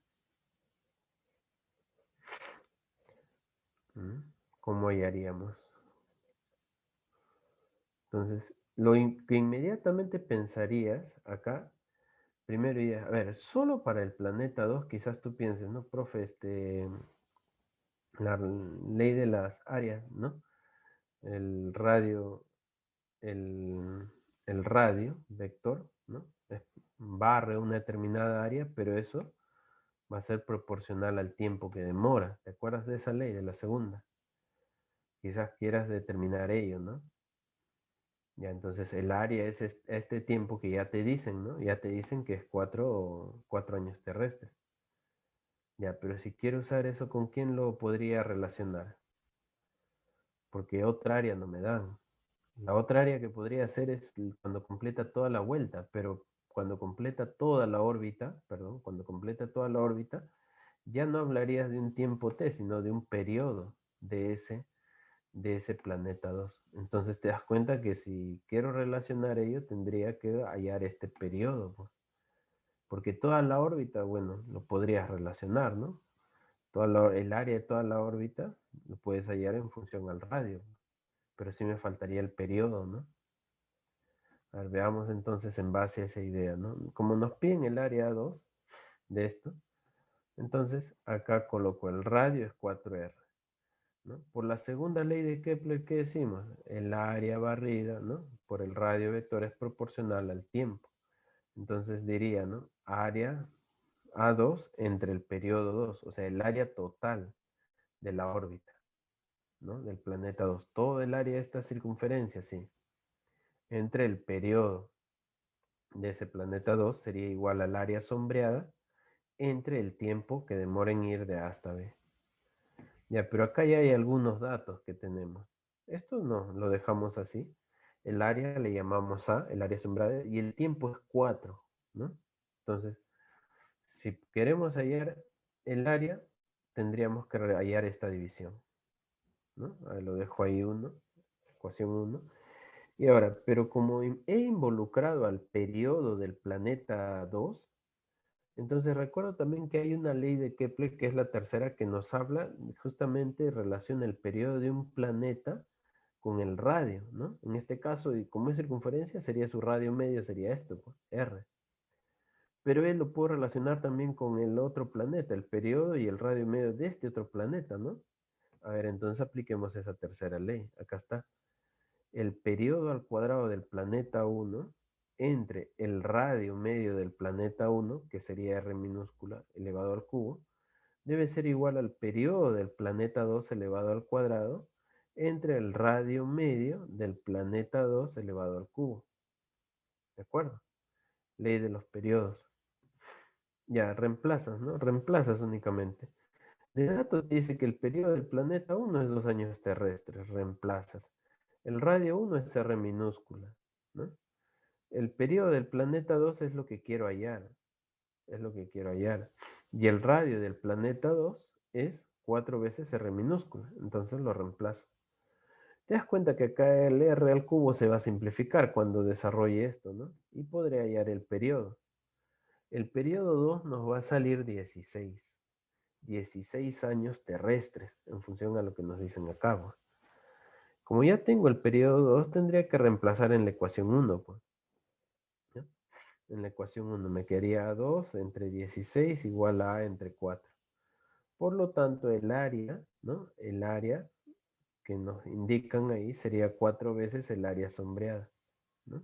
¿Mm? ¿Cómo hallaríamos? Entonces, que inmediatamente pensarías acá, primero dirías, a ver, solo para el planeta 2, quizás tú pienses, ¿no, profe? La ley de las áreas, ¿no? El radio, el, el radio vector, ¿no? Barre una determinada área, pero eso va a ser proporcional al tiempo que demora. ¿Te acuerdas de esa ley, de la segunda? Quizás quieras determinar ello, ¿no? Ya, entonces el área es este tiempo que ya te dicen, ¿no? Ya te dicen que es 4 años terrestres. Ya, pero si quiero usar eso, ¿con quién lo podría relacionar? Porque otra área no me dan. La otra área que podría hacer es cuando completa toda la vuelta, pero cuando completa toda la órbita, perdón, cuando completa toda la órbita, ya no hablarías de un tiempo t, sino de un periodo de ese planeta 2. Entonces te das cuenta que si quiero relacionar ello, tendría que hallar este periodo, pues. Porque toda la órbita, bueno, lo podrías relacionar, ¿no? El área de toda la órbita lo puedes hallar en función al radio, pero sí me faltaría el periodo, ¿no? A ver, veamos entonces en base a esa idea, ¿no? Como nos piden el área 2 de esto, entonces acá coloco el radio es 4R, ¿no? Por la segunda ley de Kepler, ¿qué decimos? El área barrida, ¿no? Por el radio vector es proporcional al tiempo. Entonces diría, ¿no? Área A2 entre el periodo 2, o sea, el área total de la órbita, ¿no? Del planeta 2. Todo el área de esta circunferencia, sí. Entre el periodo de ese planeta 2 sería igual al área sombreada entre el tiempo que demora en ir de A hasta B. Ya, pero acá ya hay algunos datos que tenemos. Esto no, lo dejamos así. El área le llamamos A, el área sombreada, y el tiempo es 4, ¿no? Entonces, si queremos hallar el área, tendríamos que hallar esta división, ¿no? A ver, lo dejo ahí 1, ecuación 1. Y ahora, pero como he involucrado al periodo del planeta 2, entonces recuerdo también que hay una ley de Kepler, que es la tercera, que nos habla justamente, relaciona el periodo de un planeta con el radio, ¿no? En este caso, y como es circunferencia, sería su radio medio, sería esto, pues, R. Pero él lo puedo relacionar también con el otro planeta, el periodo y el radio medio de este otro planeta, ¿no? A ver, entonces apliquemos esa tercera ley. Acá está. El periodo al cuadrado del planeta 1 entre el radio medio del planeta 1, que sería R minúscula elevado al cubo, debe ser igual al periodo del planeta 2 elevado al cuadrado entre el radio medio del planeta 2 elevado al cubo. ¿De acuerdo? Ley de los periodos. Ya, reemplazas, ¿no? Reemplazas únicamente. De datos dice que el periodo del planeta 1 es 2 años terrestres, reemplazas. El radio 1 es R minúscula, ¿no? El periodo del planeta 2 es lo que quiero hallar, es lo que quiero hallar. Y el radio del planeta 2 es 4 veces R minúscula, entonces lo reemplazo. Te das cuenta que acá el R al cubo se va a simplificar cuando desarrolle esto, ¿no? Y podré hallar el periodo. El periodo 2 nos va a salir 16. 16 años terrestres, en función a lo que nos dicen acá, pues. Como ya tengo el periodo 2, tendría que reemplazar en la ecuación 1, pues. ¿Ya? En la ecuación 1 me quedaría 2 entre 16 igual a entre 4. Por lo tanto, el área, ¿no? El área que nos indican ahí sería 4 veces el área sombreada, ¿no?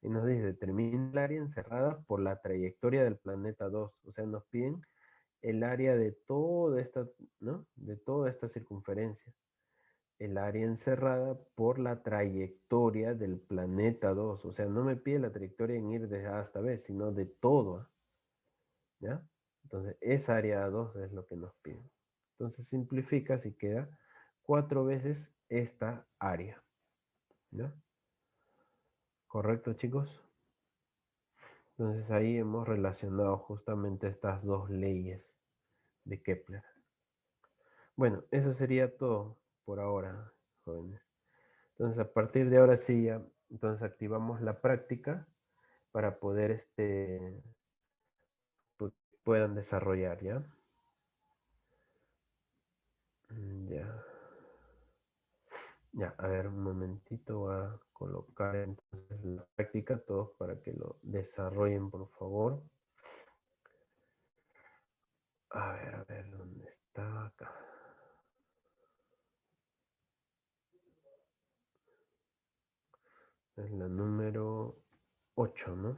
Y nos dice, determina el área encerrada por la trayectoria del planeta 2. O sea, nos piden el área de toda esta, ¿no? De toda esta circunferencia. El área encerrada por la trayectoria del planeta 2. O sea, no me pide la trayectoria en ir de A hasta B, sino de todo, ¿ya? Entonces, esa área 2 es lo que nos piden. Entonces, simplificas y queda 4 veces esta área, ¿ya? ¿Correcto, chicos? Entonces, ahí hemos relacionado justamente estas dos leyes de Kepler. Bueno, eso sería todo por ahora, jóvenes. Entonces, a partir de ahora sí ya, entonces activamos la práctica para poder, pues, puedan desarrollar, ¿ya? Ya. Ya, a ver, un momentito, voy a colocar entonces la práctica todos para que lo desarrollen, por favor. A ver, ¿dónde está? Acá. Es la número 8, ¿no?